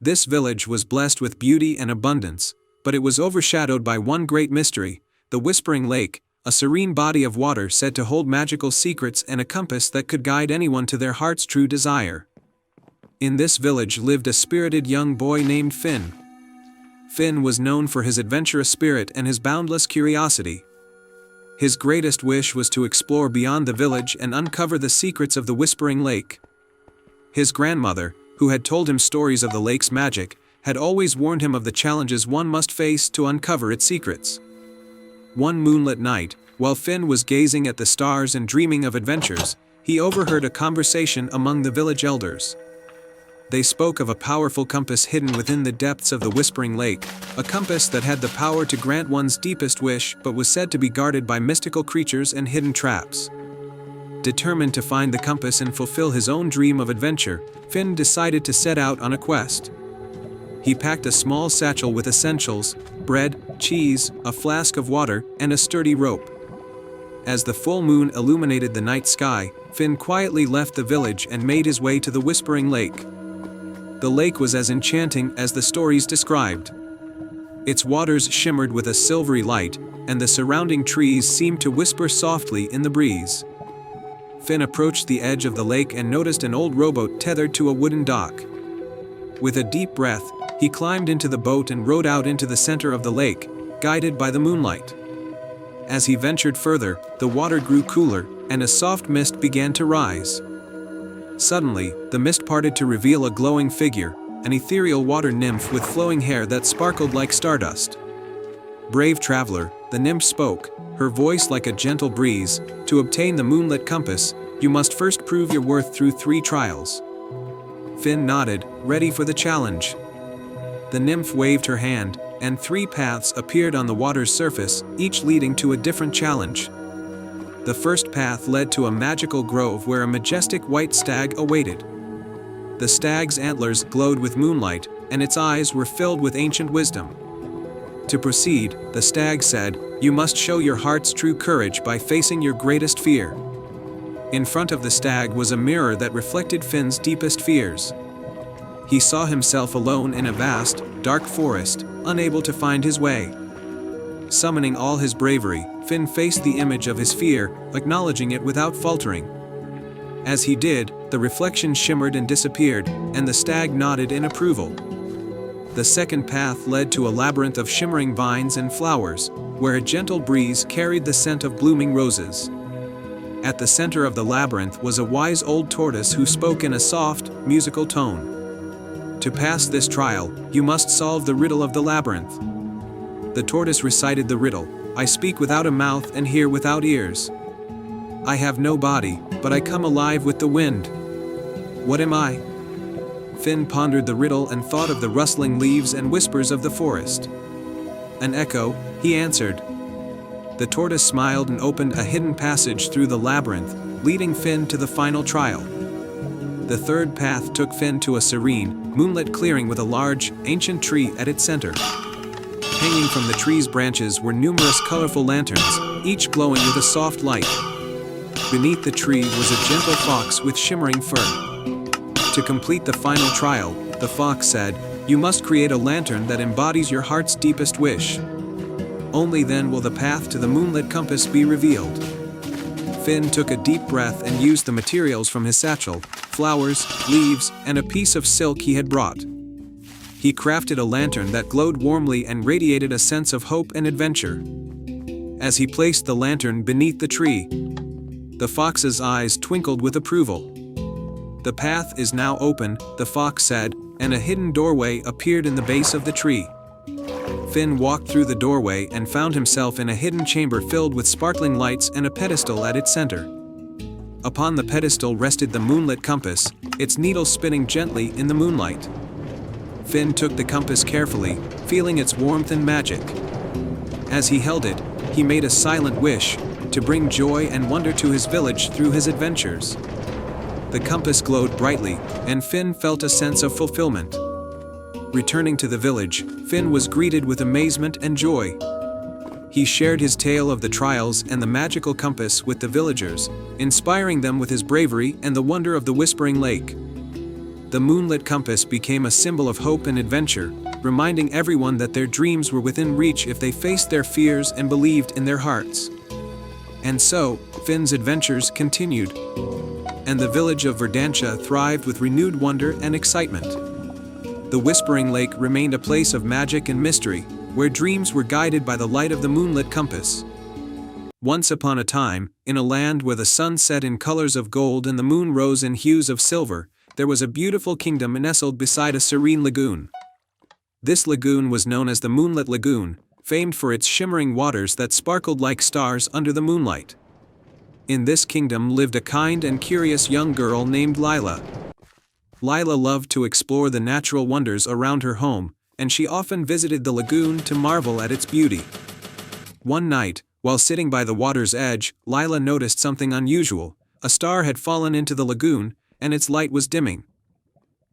S1: This village was blessed with beauty and abundance, but it was overshadowed by one great mystery, the Whispering Lake, a serene body of water said to hold magical secrets and a compass that could guide anyone to their heart's true desire. In this village lived a spirited young boy named Finn. Finn was known for his adventurous spirit and his boundless curiosity. His greatest wish was to explore beyond the village and uncover the secrets of the Whispering Lake. His grandmother, who had told him stories of the lake's magic, had always warned him of the challenges one must face to uncover its secrets. One moonlit night, while Finn was gazing at the stars and dreaming of adventures, he overheard a conversation among the village elders. They spoke of a powerful compass hidden within the depths of the Whispering Lake, a compass that had the power to grant one's deepest wish but was said to be guarded by mystical creatures and hidden traps. Determined to find the compass and fulfill his own dream of adventure, Finn decided to set out on a quest. He packed a small satchel with essentials, bread, cheese, a flask of water, and a sturdy rope. As the full moon illuminated the night sky, Finn quietly left the village and made his way to the Whispering Lake. The lake was as enchanting as the stories described. Its waters shimmered with a silvery light, and the surrounding trees seemed to whisper softly in the breeze. Finn approached the edge of the lake and noticed an old rowboat tethered to a wooden dock. With a deep breath, he climbed into the boat and rowed out into the center of the lake, guided by the moonlight. As he ventured further, the water grew cooler, and a soft mist began to rise. Suddenly, the mist parted to reveal a glowing figure, an ethereal water nymph with flowing hair that sparkled like stardust. "Brave traveler," the nymph spoke, her voice like a gentle breeze, "to obtain the moonlit compass, you must first prove your worth through 3 trials." Finn nodded, ready for the challenge. The nymph waved her hand, and 3 paths appeared on the water's surface, each leading to a different challenge. The first path led to a magical grove where a majestic white stag awaited. The stag's antlers glowed with moonlight, and its eyes were filled with ancient wisdom. To proceed, the stag said, "You must show your heart's true courage by facing your greatest fear." In front of the stag was a mirror that reflected Finn's deepest fears. He saw himself alone in a vast, dark forest, unable to find his way. Summoning all his bravery, Finn faced the image of his fear, acknowledging it without faltering. As he did, the reflection shimmered and disappeared, and the stag nodded in approval. The second path led to a labyrinth of shimmering vines and flowers, where a gentle breeze carried the scent of blooming roses. At the center of the labyrinth was a wise old tortoise who spoke in a soft, musical tone. To pass this trial, you must solve the riddle of the labyrinth. The tortoise recited the riddle. I speak without a mouth and hear without ears. I have no body, but I come alive with the wind. What am I? Finn pondered the riddle and thought of the rustling leaves and whispers of the forest. An echo, he answered. The tortoise smiled and opened a hidden passage through the labyrinth, leading Finn to the final trial. The third path took Finn to a serene, moonlit clearing with a large, ancient tree at its center. Hanging from the tree's branches were numerous colorful lanterns, each glowing with a soft light. Beneath the tree was a gentle fox with shimmering fur. To complete the final trial, the fox said, "You must create a lantern that embodies your heart's deepest wish. Only then will the path to the moonlit compass be revealed." Finn took a deep breath and used the materials from his satchel, flowers, leaves, and a piece of silk he had brought. He crafted a lantern that glowed warmly and radiated a sense of hope and adventure. As he placed the lantern beneath the tree, the fox's eyes twinkled with approval. "The path is now open," the fox said, and a hidden doorway appeared in the base of the tree. Finn walked through the doorway and found himself in a hidden chamber filled with sparkling lights and a pedestal at its center. Upon the pedestal rested the moonlit compass, its needle spinning gently in the moonlight. Finn took the compass carefully, feeling its warmth and magic. As he held it, he made a silent wish to bring joy and wonder to his village through his adventures. The compass glowed brightly, and Finn felt a sense of fulfillment. Returning to the village, Finn was greeted with amazement and joy. He shared his tale of the trials and the magical compass with the villagers, inspiring them with his bravery and the wonder of the Whispering Lake. The moonlit compass became a symbol of hope and adventure, reminding everyone that their dreams were within reach if they faced their fears and believed in their hearts. And so, Finn's adventures continued. And the village of Verdantia thrived with renewed wonder and excitement. The Whispering Lake remained a place of magic and mystery, where dreams were guided by the light of the moonlit compass. Once upon a time, in a land where the sun set in colors of gold and the moon rose in hues of silver, there was a beautiful kingdom nestled beside a serene lagoon. This lagoon was known as the Moonlit Lagoon, famed for its shimmering waters that sparkled like stars under the moonlight. In this kingdom lived a kind and curious young girl named Lila. Lila loved to explore the natural wonders around her home, and she often visited the lagoon to marvel at its beauty. One night, while sitting by the water's edge, Lila noticed something unusual. A star had fallen into the lagoon, and its light was dimming.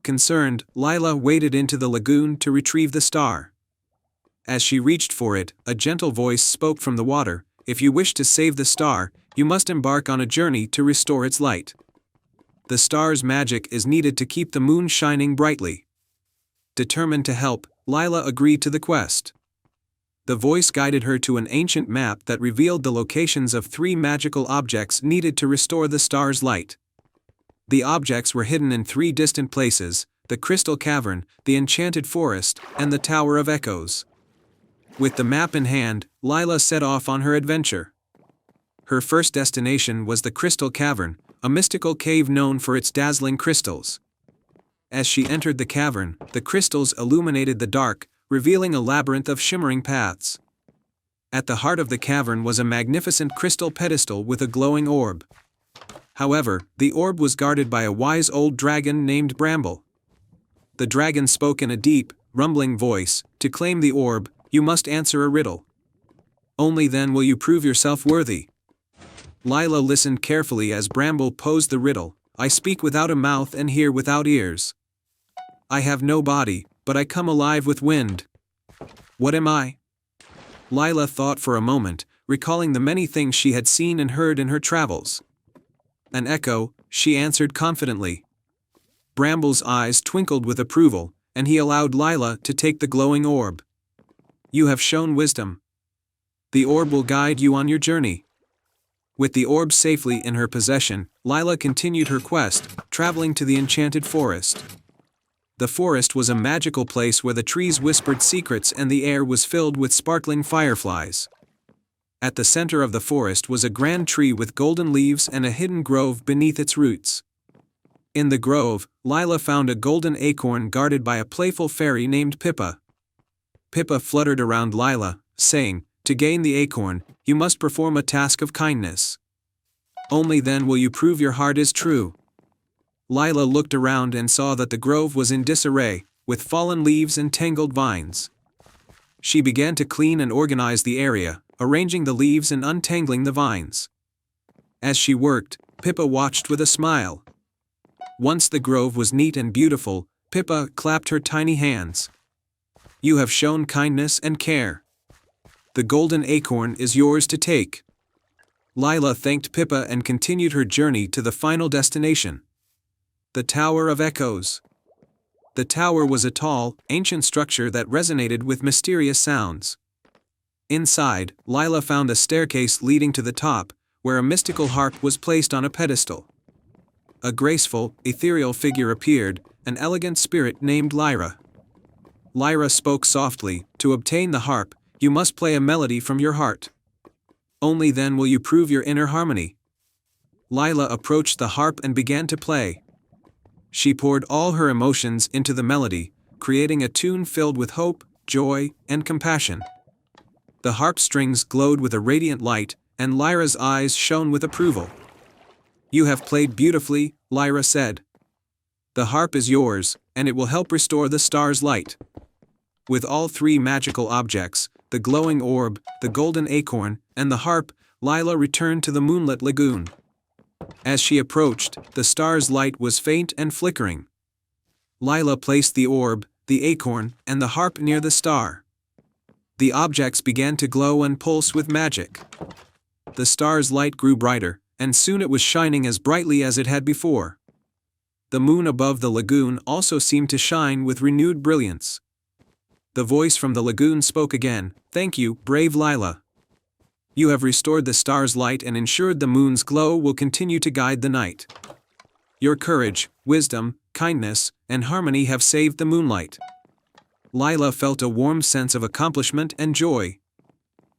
S1: Concerned, Lila waded into the lagoon to retrieve the star. As she reached for it, a gentle voice spoke from the water. "If you wish to save the star, you must embark on a journey to restore its light. The star's magic is needed to keep the moon shining brightly." Determined to help, Lila agreed to the quest. The voice guided her to an ancient map that revealed the locations of 3 magical objects needed to restore the star's light. The objects were hidden in 3 distant places: the Crystal Cavern, the Enchanted Forest, and the Tower of Echoes. With the map in hand, Lila set off on her adventure. Her first destination was the Crystal Cavern, a mystical cave known for its dazzling crystals. As she entered the cavern, the crystals illuminated the dark, revealing a labyrinth of shimmering paths. At the heart of the cavern was a magnificent crystal pedestal with a glowing orb. However, the orb was guarded by a wise old dragon named Bramble. The dragon spoke in a deep, rumbling voice. "To claim the orb, you must answer a riddle. Only then will you prove yourself worthy." Lila listened carefully as Bramble posed the riddle. "I speak without a mouth and hear without ears. I have no body, but I come alive with wind. What am I?" Lila thought for a moment, recalling the many things she had seen and heard in her travels. "An echo," she answered confidently. Bramble's eyes twinkled with approval, and he allowed Lila to take the glowing orb. "You have shown wisdom. The orb will guide you on your journey." With the orb safely in her possession, Lila continued her quest, traveling to the Enchanted Forest. The forest was a magical place where the trees whispered secrets and the air was filled with sparkling fireflies. At the center of the forest was a grand tree with golden leaves and a hidden grove beneath its roots. In the grove, Lila found a golden acorn guarded by a playful fairy named Pippa. Pippa fluttered around Lila, saying, "To gain the acorn, you must perform a task of kindness. Only then will you prove your heart is true." Lila looked around and saw that the grove was in disarray, with fallen leaves and tangled vines. She began to clean and organize the area, arranging the leaves and untangling the vines. As she worked, Pippa watched with a smile. Once the grove was neat and beautiful, Pippa clapped her tiny hands. "You have shown kindness and care. The golden acorn is yours to take." Lila thanked Pippa and continued her journey to the final destination. The Tower of Echoes. The tower was a tall, ancient structure that resonated with mysterious sounds. Inside, Lila found a staircase leading to the top, where a mystical harp was placed on a pedestal. A graceful, ethereal figure appeared, an elegant spirit named Lyra. Lyra spoke softly, "To obtain the harp, you must play a melody from your heart. Only then will you prove your inner harmony." Lila approached the harp and began to play. She poured all her emotions into the melody, creating a tune filled with hope, joy, and compassion. The harp strings glowed with a radiant light, and Lyra's eyes shone with approval. "You have played beautifully," Lyra said. "The harp is yours, and it will help restore the star's light." With all three magical objects, the glowing orb, the golden acorn, and the harp, Lila returned to the moonlit lagoon. As she approached, the star's light was faint and flickering. Lila placed the orb, the acorn, and the harp near the star. The objects began to glow and pulse with magic. The star's light grew brighter, and soon it was shining as brightly as it had before. The moon above the lagoon also seemed to shine with renewed brilliance. The voice from the lagoon spoke again, "Thank you, brave Lila. You have restored the star's light and ensured the moon's glow will continue to guide the night. Your courage, wisdom, kindness, and harmony have saved the moonlight." Lila felt a warm sense of accomplishment and joy.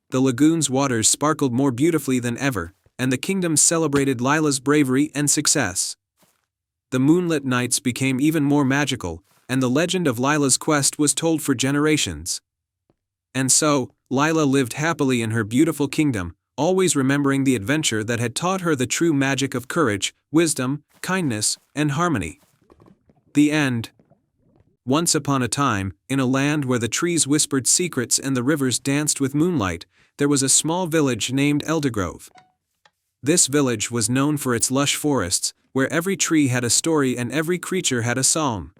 S1: The lagoon's waters sparkled more beautifully than ever, and the kingdom celebrated Lila's bravery and success. The moonlit nights became even more magical, and the legend of Lila's quest was told for generations. And so, Lila lived happily in her beautiful kingdom, always remembering the adventure that had taught her the true magic of courage, wisdom, kindness, and harmony. The end. Once upon a time, in a land where the trees whispered secrets and the rivers danced with moonlight, there was a small village named Eldergrove. This village was known for its lush forests, where every tree had a story and every creature had a song.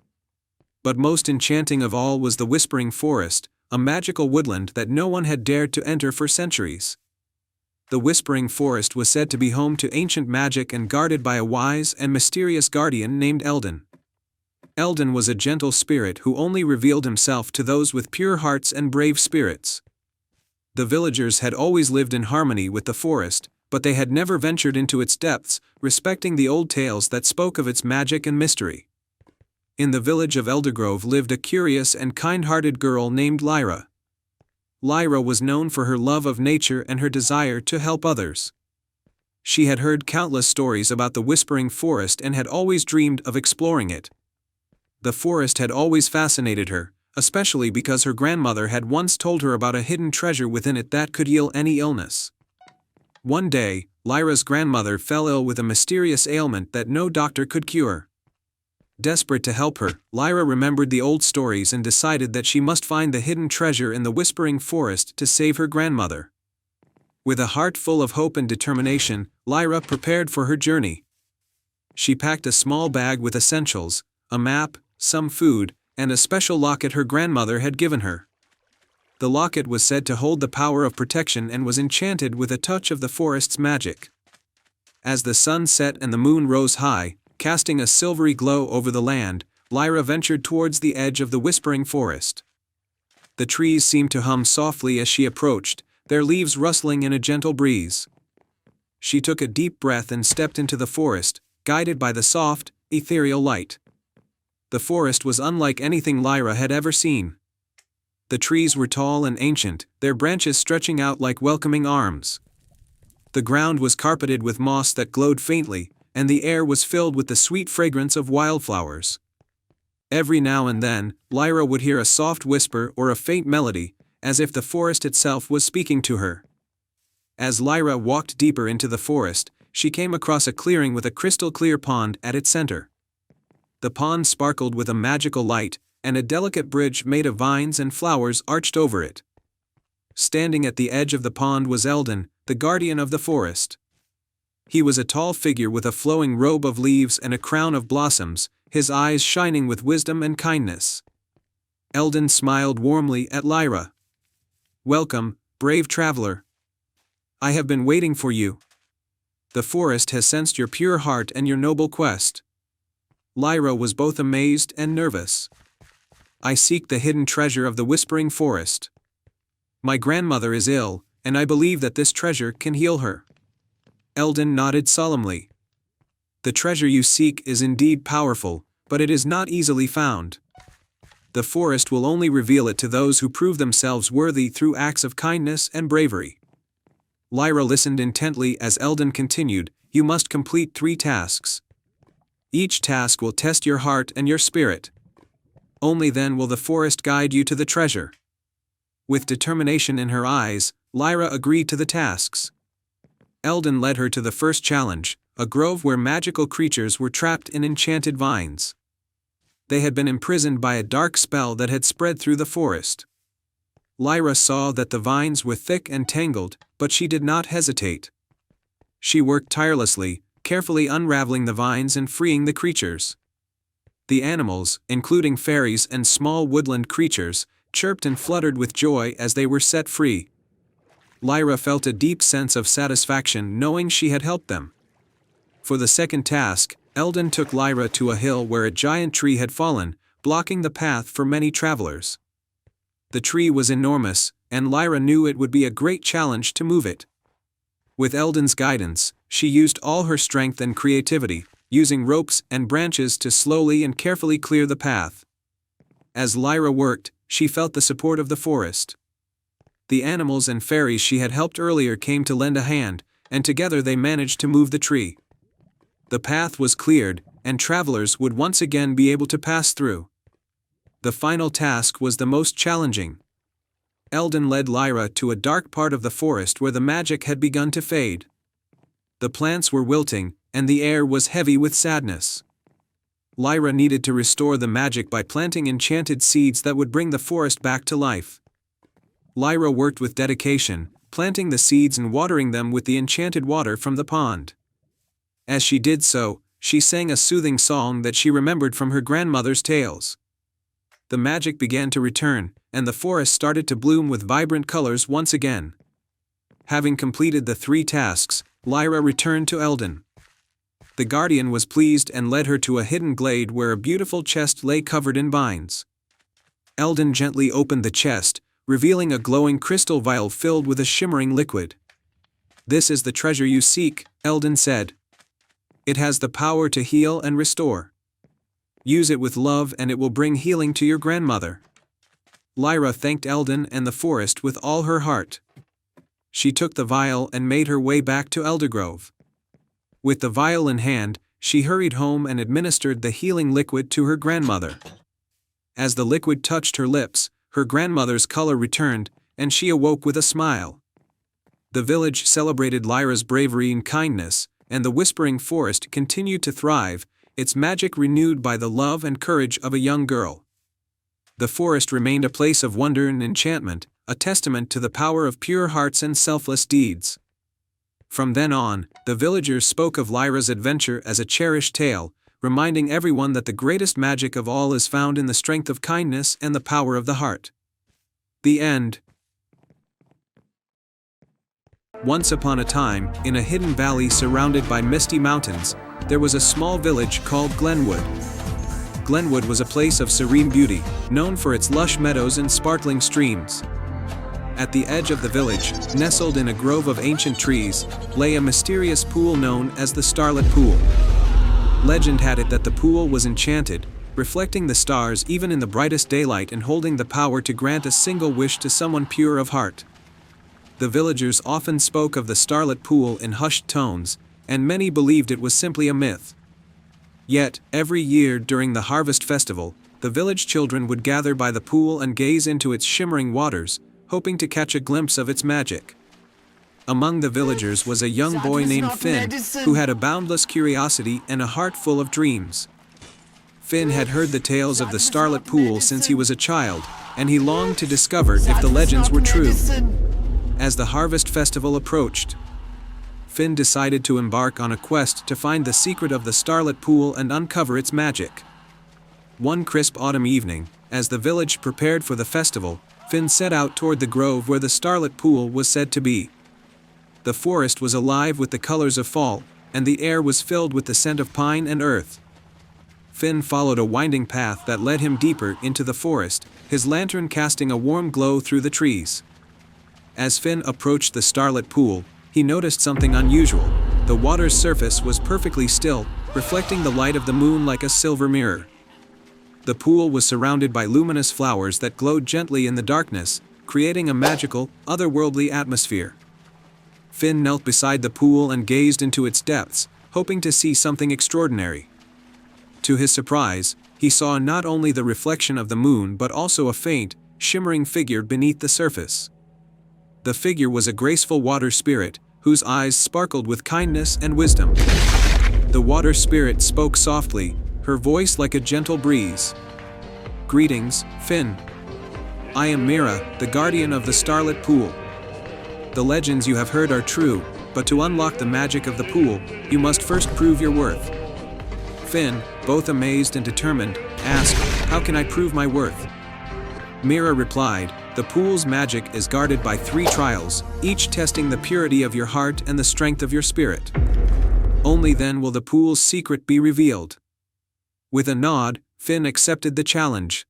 S1: But most enchanting of all was the Whispering Forest, a magical woodland that no one had dared to enter for centuries. The Whispering Forest was said to be home to ancient magic and guarded by a wise and mysterious guardian named Eldon. Eldon was a gentle spirit who only revealed himself to those with pure hearts and brave spirits. The villagers had always lived in harmony with the forest, but they had never ventured into its depths, respecting the old tales that spoke of its magic and mystery. In the village of Eldergrove lived a curious and kind-hearted girl named Lyra. Lyra was known for her love of nature and her desire to help others. She had heard countless stories about the Whispering Forest and had always dreamed of exploring it. The forest had always fascinated her, especially because her grandmother had once told her about a hidden treasure within it that could heal any illness. One day, Lyra's grandmother fell ill with a mysterious ailment that no doctor could cure. Desperate to help her, Lyra remembered the old stories and decided that she must find the hidden treasure in the Whispering Forest to save her grandmother. With a heart full of hope and determination, Lyra prepared for her journey. She packed a small bag with essentials, a map, some food, and a special locket her grandmother had given her. The locket was said to hold the power of protection and was enchanted with a touch of the forest's magic. As the sun set and the moon rose high, casting a silvery glow over the land, Lyra ventured towards the edge of the Whispering Forest. The trees seemed to hum softly as she approached, their leaves rustling in a gentle breeze. She took a deep breath and stepped into the forest, guided by the soft, ethereal light. The forest was unlike anything Lyra had ever seen. The trees were tall and ancient, their branches stretching out like welcoming arms. The ground was carpeted with moss that glowed faintly, and the air was filled with the sweet fragrance of wildflowers. Every now and then, Lyra would hear a soft whisper or a faint melody, as if the forest itself was speaking to her. As Lyra walked deeper into the forest, she came across a clearing with a crystal-clear pond at its center. The pond sparkled with a magical light, and a delicate bridge made of vines and flowers arched over it. Standing at the edge of the pond was Eldon, the guardian of the forest. He was a tall figure with a flowing robe of leaves and a crown of blossoms, his eyes shining with wisdom and kindness. Eldon smiled warmly at Lyra. "Welcome, brave traveler. I have been waiting for you. The forest has sensed your pure heart and your noble quest." Lyra was both amazed and nervous. "I seek the hidden treasure of the Whispering Forest. My grandmother is ill, and I believe that this treasure can heal her." Eldon nodded solemnly. "The treasure you seek is indeed powerful, but it is not easily found. The forest will only reveal it to those who prove themselves worthy through acts of kindness and bravery." Lyra listened intently as Eldon continued, "You must complete 3 tasks. Each task will test your heart and your spirit. Only then will the forest guide you to the treasure." With determination in her eyes, Lyra agreed to the tasks. Eldon led her to the first challenge, a grove where magical creatures were trapped in enchanted vines. They had been imprisoned by a dark spell that had spread through the forest. Lyra saw that the vines were thick and tangled, but she did not hesitate. She worked tirelessly, carefully unraveling the vines and freeing the creatures. The animals, including fairies and small woodland creatures, chirped and fluttered with joy as they were set free. Lyra felt a deep sense of satisfaction knowing she had helped them. For the second task, Eldon took Lyra to a hill where a giant tree had fallen, blocking the path for many travelers. The tree was enormous, and Lyra knew it would be a great challenge to move it. With Eldon's guidance, she used all her strength and creativity, using ropes and branches to slowly and carefully clear the path. As Lyra worked, she felt the support of the forest. The animals and fairies she had helped earlier came to lend a hand, and together they managed to move the tree. The path was cleared, and travelers would once again be able to pass through. The final task was the most challenging. Eldon led Lyra to a dark part of the forest where the magic had begun to fade. The plants were wilting, and the air was heavy with sadness. Lyra needed to restore the magic by planting enchanted seeds that would bring the forest back to life. Lyra worked with dedication, planting the seeds and watering them with the enchanted water from the pond. As she did so, she sang a soothing song that she remembered from her grandmother's tales. The magic began to return, and the forest started to bloom with vibrant colors once again. Having completed the 3 tasks, Lyra returned to Eldon. The guardian was pleased and led her to a hidden glade where a beautiful chest lay covered in vines. Eldon gently opened the chest, revealing a glowing crystal vial filled with a shimmering liquid. "This is the treasure you seek," Eldon said. "It has the power to heal and restore. Use it with love and it will bring healing to your grandmother." Lyra thanked Eldon and the forest with all her heart. She took the vial and made her way back to Eldergrove. With the vial in hand, she hurried home and administered the healing liquid to her grandmother. As the liquid touched her lips, her grandmother's color returned, and she awoke with a smile. The village celebrated Lyra's bravery and kindness, and the Whispering Forest continued to thrive, its magic renewed by the love and courage of a young girl. The forest remained a place of wonder and enchantment, a testament to the power of pure hearts and selfless deeds. From then on, the villagers spoke of Lyra's adventure as a cherished tale, reminding everyone that the greatest magic of all is found in the strength of kindness and the power of the heart. The end. Once upon a time, in a hidden valley surrounded by misty mountains, there was a small village called Glenwood. Glenwood was a place of serene beauty, known for its lush meadows and sparkling streams. At the edge of the village, nestled in a grove of ancient trees, lay a mysterious pool known as the Starlit Pool. Legend had it that the pool was enchanted, reflecting the stars even in the brightest daylight and holding the power to grant a single wish to someone pure of heart. The villagers often spoke of the starlit pool in hushed tones, and many believed it was simply a myth. Yet, every year during the harvest festival, the village children would gather by the pool and gaze into its shimmering waters, hoping to catch a glimpse of its magic. Among the villagers was a young boy named Finn, who had a boundless curiosity and a heart full of dreams. Finn had heard the tales of the starlit pool since he was a child, and he longed to discover if the legends were true. As the harvest festival approached, Finn decided to embark on a quest to find the secret of the starlit pool and uncover its magic. One crisp autumn evening, as the village prepared for the festival, Finn set out toward the grove where the starlit pool was said to be. The forest was alive with the colors of fall, and the air was filled with the scent of pine and earth. Finn followed a winding path that led him deeper into the forest, his lantern casting a warm glow through the trees. As Finn approached the starlit pool, he noticed something unusual. The water's surface was perfectly still, reflecting the light of the moon like a silver mirror. The pool was surrounded by luminous flowers that glowed gently in the darkness, creating a magical, otherworldly atmosphere. Finn knelt beside the pool and gazed into its depths, hoping to see something extraordinary. To his surprise, he saw not only the reflection of the moon but also a faint, shimmering figure beneath the surface. The figure was a graceful water spirit, whose eyes sparkled with kindness and wisdom. The water spirit spoke softly, her voice like a gentle breeze. "Greetings, Finn. I am Mira, the guardian of the starlit pool. The legends you have heard are true, but to unlock the magic of the pool, you must first prove your worth." Finn, both amazed and determined, asked, "How can I prove my worth?" Mira replied, "The pool's magic is guarded by 3 trials, each testing the purity of your heart and the strength of your spirit. Only then will the pool's secret be revealed." With a nod, Finn accepted the challenge.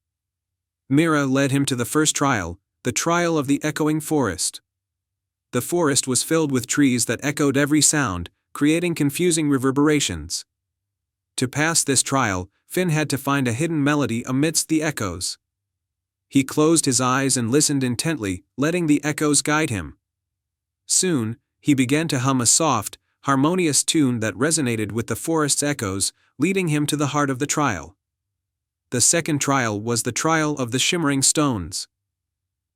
S1: Mira led him to the first trial, the trial of the echoing forest. The forest was filled with trees that echoed every sound, creating confusing reverberations. To pass this trial, Finn had to find a hidden melody amidst the echoes. He closed his eyes and listened intently, letting the echoes guide him. Soon, he began to hum a soft, harmonious tune that resonated with the forest's echoes, leading him to the heart of the trial. The second trial was the trial of the shimmering stones.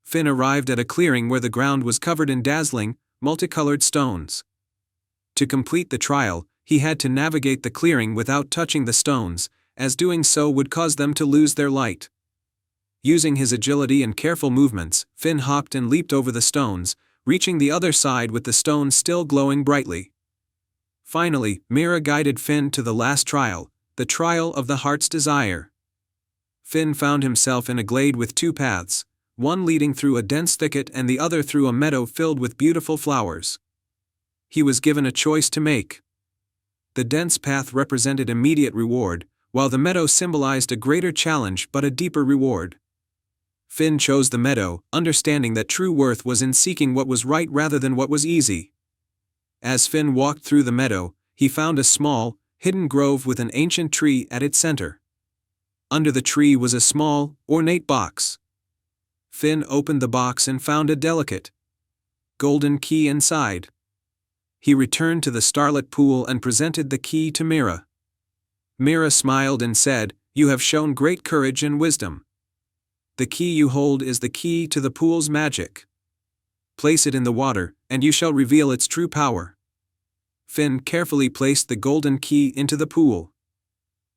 S1: Finn arrived at a clearing where the ground was covered in dazzling, multicolored stones. To complete the trial, he had to navigate the clearing without touching the stones, as doing so would cause them to lose their light. Using his agility and careful movements, Finn hopped and leaped over the stones, reaching the other side with the stones still glowing brightly. Finally, Mira guided Finn to the last trial, the trial of the heart's desire. Finn found himself in a glade with 2 paths, one leading through a dense thicket and the other through a meadow filled with beautiful flowers. He was given a choice to make. The dense path represented immediate reward, while the meadow symbolized a greater challenge but a deeper reward. Finn chose the meadow, understanding that true worth was in seeking what was right rather than what was easy. As Finn walked through the meadow, he found a small, hidden grove with an ancient tree at its center. Under the tree was a small, ornate box. Finn opened the box and found a delicate, golden key inside. He returned to the starlit pool and presented the key to Mira. Mira smiled and said, "You have shown great courage and wisdom. The key you hold is the key to the pool's magic. Place it in the water, and you shall reveal its true power." Finn carefully placed the golden key into the pool.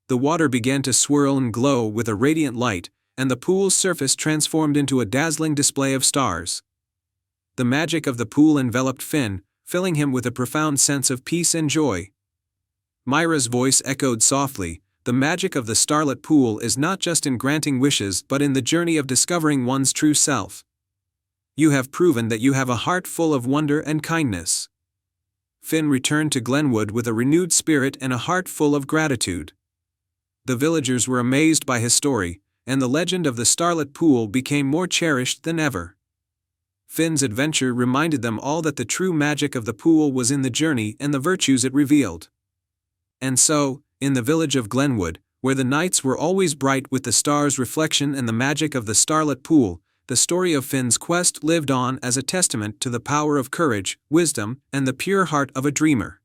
S1: The water began to swirl and glow with a radiant light, and the pool's surface transformed into a dazzling display of stars. The magic of the pool enveloped Finn, filling him with a profound sense of peace and joy. Mira's voice echoed softly, "The magic of the starlit pool is not just in granting wishes but in the journey of discovering one's true self. You have proven that you have a heart full of wonder and kindness." Finn returned to Glenwood with a renewed spirit and a heart full of gratitude. The villagers were amazed by his story, and the legend of the starlit pool became more cherished than ever. Finn's adventure reminded them all that the true magic of the pool was in the journey and the virtues it revealed. And so, in the village of Glenwood, where the nights were always bright with the stars' reflection and the magic of the starlit pool, the story of Finn's quest lived on as a testament to the power of courage, wisdom, and the pure heart of a dreamer.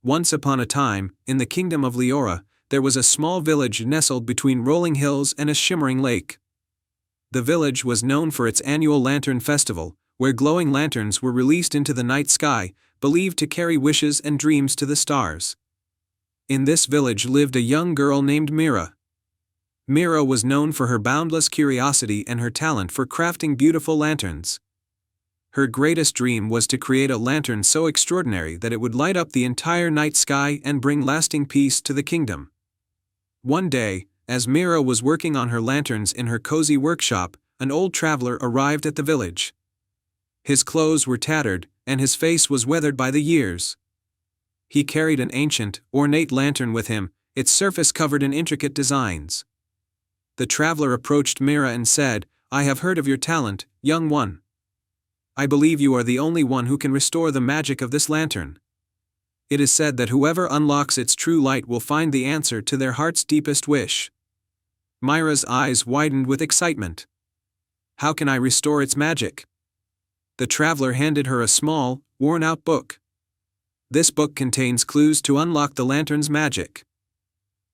S1: Once upon a time, in the kingdom of Leora, there was a small village nestled between rolling hills and a shimmering lake. The village was known for its annual lantern festival, where glowing lanterns were released into the night sky, believed to carry wishes and dreams to the stars. In this village lived a young girl named Mira. Mira was known for her boundless curiosity and her talent for crafting beautiful lanterns. Her greatest dream was to create a lantern so extraordinary that it would light up the entire night sky and bring lasting peace to the kingdom. One day, as Mira was working on her lanterns in her cozy workshop, an old traveler arrived at the village. His clothes were tattered, and his face was weathered by the years. He carried an ancient, ornate lantern with him, its surface covered in intricate designs. The traveler approached Mira and said, "I have heard of your talent, young one. I believe you are the only one who can restore the magic of this lantern. It is said that whoever unlocks its true light will find the answer to their heart's deepest wish." Mira's eyes widened with excitement. "How can I restore its magic?" The traveler handed her a small, worn-out book. This book contains clues to unlock the lantern's magic.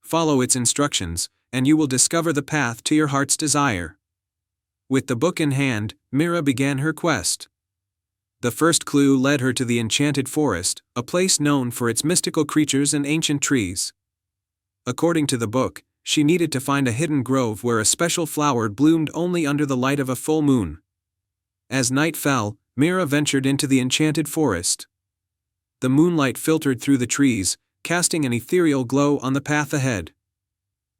S1: Follow its instructions, and you will discover the path to your heart's desire. With the book in hand, Mira began her quest. The first clue led her to the enchanted forest, a place known for its mystical creatures and ancient trees. According to the book, she needed to find a hidden grove where a special flower bloomed only under the light of a full moon. As night fell, Mira ventured into the enchanted forest. The moonlight filtered through the trees, casting an ethereal glow on the path ahead.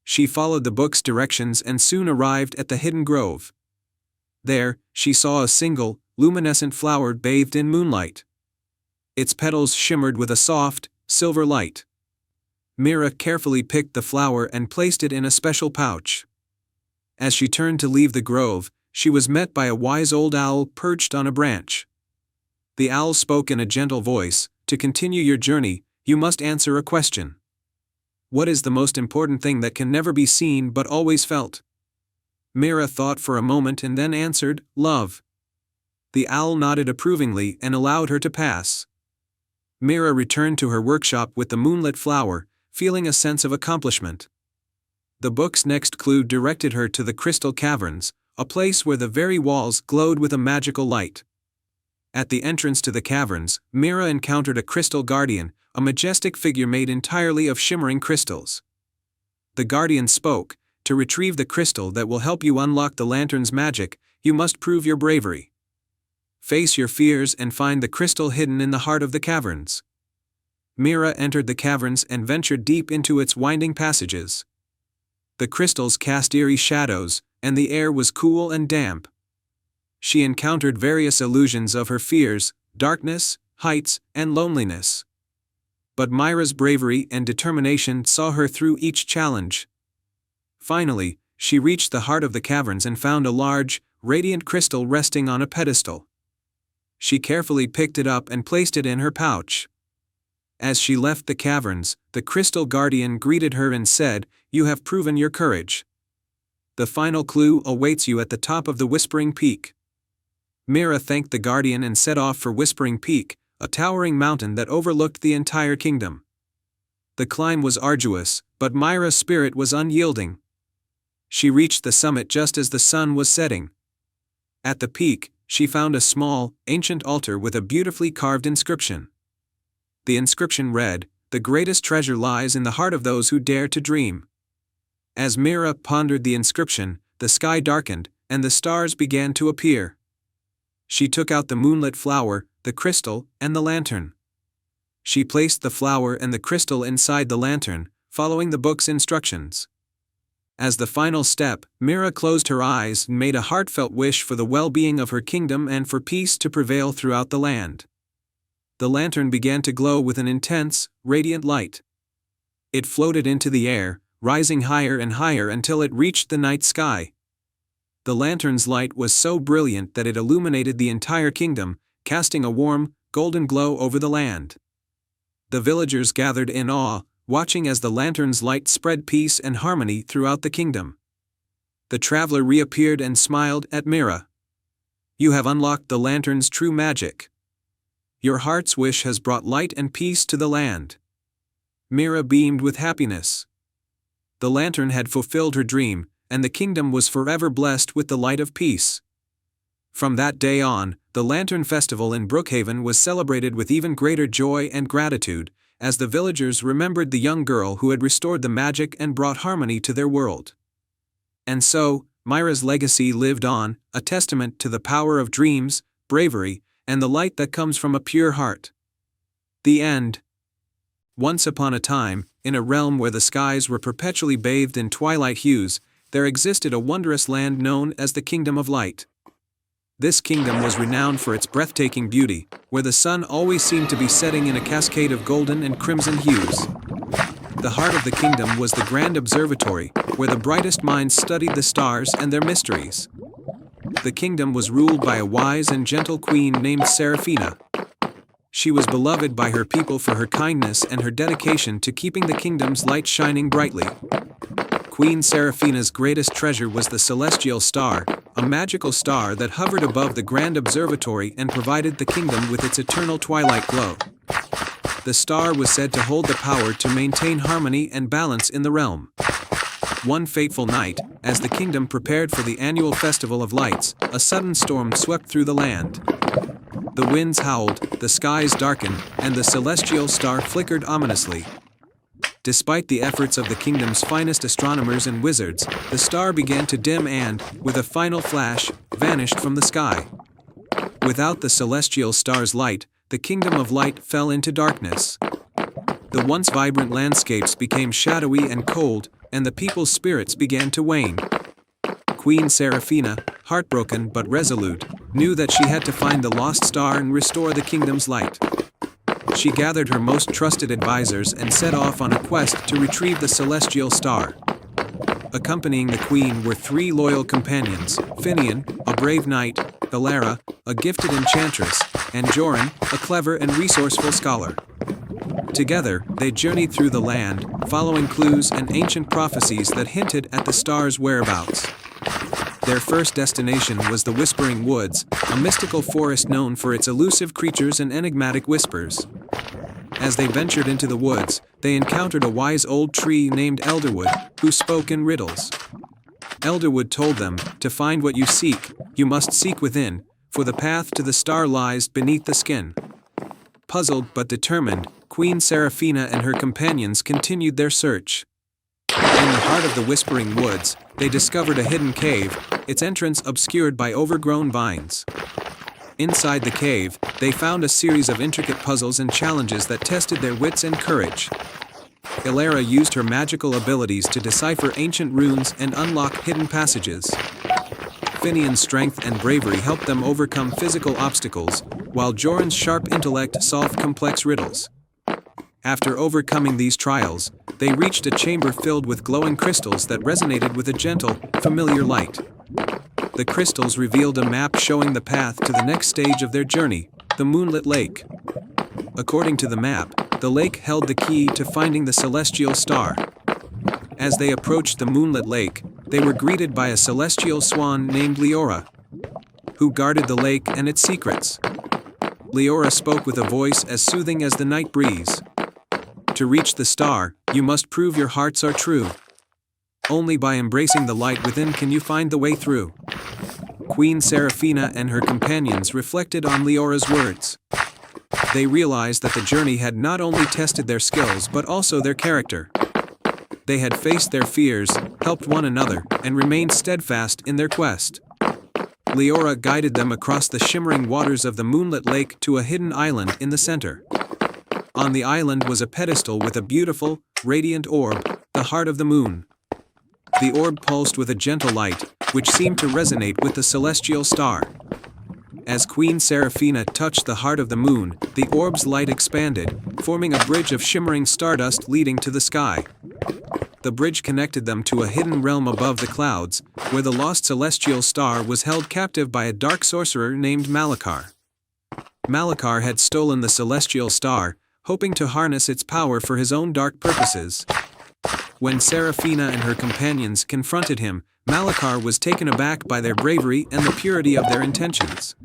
S1: She followed the book's directions and soon arrived at the hidden grove. There, she saw a single, luminescent flower bathed in moonlight. Its petals shimmered with a soft, silver light. Mira carefully picked the flower and placed it in a special pouch. As she turned to leave the grove, she was met by a wise old owl perched on a branch. The owl spoke in a gentle voice, "To continue your journey, you must answer a question. What is the most important thing that can never be seen but always felt?" Mira thought for a moment and then answered, "Love." The owl nodded approvingly and allowed her to pass. Mira returned to her workshop with the moonlit flower, feeling a sense of accomplishment. The book's next clue directed her to the Crystal Caverns, a place where the very walls glowed with a magical light. At the entrance to the caverns, Mira encountered a crystal guardian, a majestic figure made entirely of shimmering crystals. The guardian spoke, "To retrieve the crystal that will help you unlock the lantern's magic, you must prove your bravery. Face your fears and find the crystal hidden in the heart of the caverns." Mira entered the caverns and ventured deep into its winding passages. The crystals cast eerie shadows, and the air was cool and damp. She encountered various illusions of her fears, darkness, heights, and loneliness. But Mira's bravery and determination saw her through each challenge. Finally, she reached the heart of the caverns and found a large, radiant crystal resting on a pedestal. She carefully picked it up and placed it in her pouch. As she left the caverns, the crystal guardian greeted her and said, "You have proven your courage. The final clue awaits you at the top of the Whispering Peak." Mira thanked the guardian and set off for Whispering Peak, a towering mountain that overlooked the entire kingdom. The climb was arduous, but Mira's spirit was unyielding. She reached the summit just as the sun was setting. At the peak, she found a small, ancient altar with a beautifully carved inscription. The inscription read, "The greatest treasure lies in the heart of those who dare to dream." As Mira pondered the inscription, the sky darkened, and the stars began to appear. She took out the moonlit flower, the crystal, and the lantern. She placed the flower and the crystal inside the lantern, following the book's instructions. As the final step, Mira closed her eyes and made a heartfelt wish for the well-being of her kingdom and for peace to prevail throughout the land. The lantern began to glow with an intense, radiant light. It floated into the air, rising higher and higher until it reached the night sky. The lantern's light was so brilliant that it illuminated the entire kingdom, casting a warm, golden glow over the land. The villagers gathered in awe, watching as the lantern's light spread peace and harmony throughout the kingdom. The traveler reappeared and smiled at Mira. "You have unlocked the lantern's true magic. Your heart's wish has brought light and peace to the land." Mira beamed with happiness. The lantern had fulfilled her dream, and the kingdom was forever blessed with the light of peace. From that day on, the Lantern Festival in Brookhaven was celebrated with even greater joy and gratitude, as the villagers remembered the young girl who had restored the magic and brought harmony to their world. And so, Mira's legacy lived on, a testament to the power of dreams, bravery, and the light that comes from a pure heart. The end. Once upon a time, in a realm where the skies were perpetually bathed in twilight hues, there existed a wondrous land known as the Kingdom of Light. This kingdom was renowned for its breathtaking beauty, where the sun always seemed to be setting in a cascade of golden and crimson hues. The heart of the kingdom was the Grand Observatory, where the brightest minds studied the stars and their mysteries. The kingdom was ruled by a wise and gentle queen named Seraphina. She was beloved by her people for her kindness and her dedication to keeping the kingdom's light shining brightly. Queen Seraphina's greatest treasure was the Celestial Star, a magical star that hovered above the Grand Observatory and provided the kingdom with its eternal twilight glow. The star was said to hold the power to maintain harmony and balance in the realm. One fateful night, as the kingdom prepared for the annual Festival of Lights, a sudden storm swept through the land. The winds howled, the skies darkened, and the celestial star flickered ominously. Despite the efforts of the kingdom's finest astronomers and wizards, the star began to dim and, with a final flash, vanished from the sky. Without the celestial star's light, the Kingdom of Light fell into darkness. The once vibrant landscapes became shadowy and cold, and the people's spirits began to wane. Queen Seraphina, heartbroken but resolute, knew that she had to find the lost star and restore the kingdom's light. She gathered her most trusted advisors and set off on a quest to retrieve the celestial star. Accompanying the queen were 3 loyal companions: Finian, a brave knight; Elara, a gifted enchantress; and Joran, a clever and resourceful scholar. Together, they journeyed through the land, following clues and ancient prophecies that hinted at the star's whereabouts. Their first destination was the Whispering Woods, a mystical forest known for its elusive creatures and enigmatic whispers. As they ventured into the woods, they encountered a wise old tree named Elderwood, who spoke in riddles. Elderwood told them, "To find what you seek, you must seek within, for the path to the star lies beneath the skin." Puzzled but determined, Queen Seraphina and her companions continued their search. In the heart of the Whispering Woods, they discovered a hidden cave, its entrance obscured by overgrown vines. Inside the cave, they found a series of intricate puzzles and challenges that tested their wits and courage. Elara used her magical abilities to decipher ancient runes and unlock hidden passages. Finian's strength and bravery helped them overcome physical obstacles, while Joran's sharp intellect solved complex riddles. After overcoming these trials, they reached a chamber filled with glowing crystals that resonated with a gentle, familiar light. The crystals revealed a map showing the path to the next stage of their journey, the Moonlit Lake. According to the map, the lake held the key to finding the celestial star. As they approached the Moonlit Lake, they were greeted by a celestial swan named Leora, who guarded the lake and its secrets. Leora spoke with a voice as soothing as the night breeze. "To reach the star, you must prove your hearts are true. Only by embracing the light within can you find the way through." Queen Seraphina and her companions reflected on Leora's words. They realized that the journey had not only tested their skills but also their character. They had faced their fears, helped one another, and remained steadfast in their quest. Leora guided them across the shimmering waters of the Moonlit Lake to a hidden island in the center. On the island was a pedestal with a beautiful, radiant orb, the heart of the moon. The orb pulsed with a gentle light, which seemed to resonate with the celestial star. As Queen Seraphina touched the heart of the moon, the orb's light expanded, forming a bridge of shimmering stardust leading to the sky. The bridge connected them to a hidden realm above the clouds, where the lost celestial star was held captive by a dark sorcerer named Malakar. Malakar had stolen the celestial star, hoping to harness its power for his own dark purposes. When Seraphina and her companions confronted him, Malachar was taken aback by their bravery and the purity of their intentions.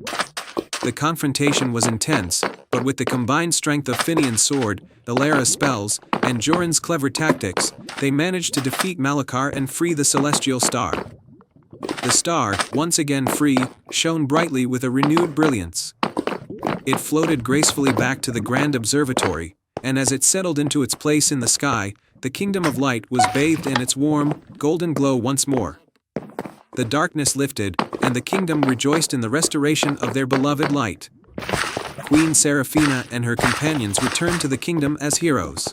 S1: The confrontation was intense, but with the combined strength of Finian's sword, Ilara's spells, and Joran's clever tactics, they managed to defeat Malachar and free the celestial star. The star, once again free, shone brightly with a renewed brilliance. It floated gracefully back to the grand observatory, and as it settled into its place in the sky, the Kingdom of Light was bathed in its warm, golden glow once more. The darkness lifted, and the kingdom rejoiced in the restoration of their beloved light. Queen Seraphina and her companions returned to the kingdom as heroes.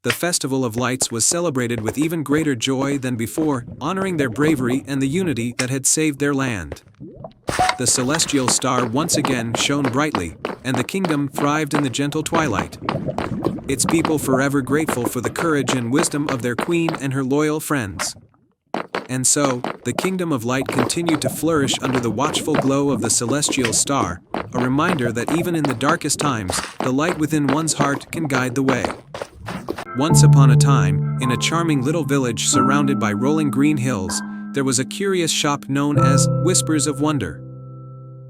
S1: The Festival of Lights was celebrated with even greater joy than before, honoring their bravery and the unity that had saved their land. The celestial star once again shone brightly, and the kingdom thrived in the gentle twilight. Its people forever grateful for the courage and wisdom of their queen and her loyal friends. And so, the Kingdom of Light continued to flourish under the watchful glow of the celestial star, a reminder that even in the darkest times, the light within one's heart can guide the way. Once upon a time, in a charming little village surrounded by rolling green hills, there was a curious shop known as Whispers of Wonder.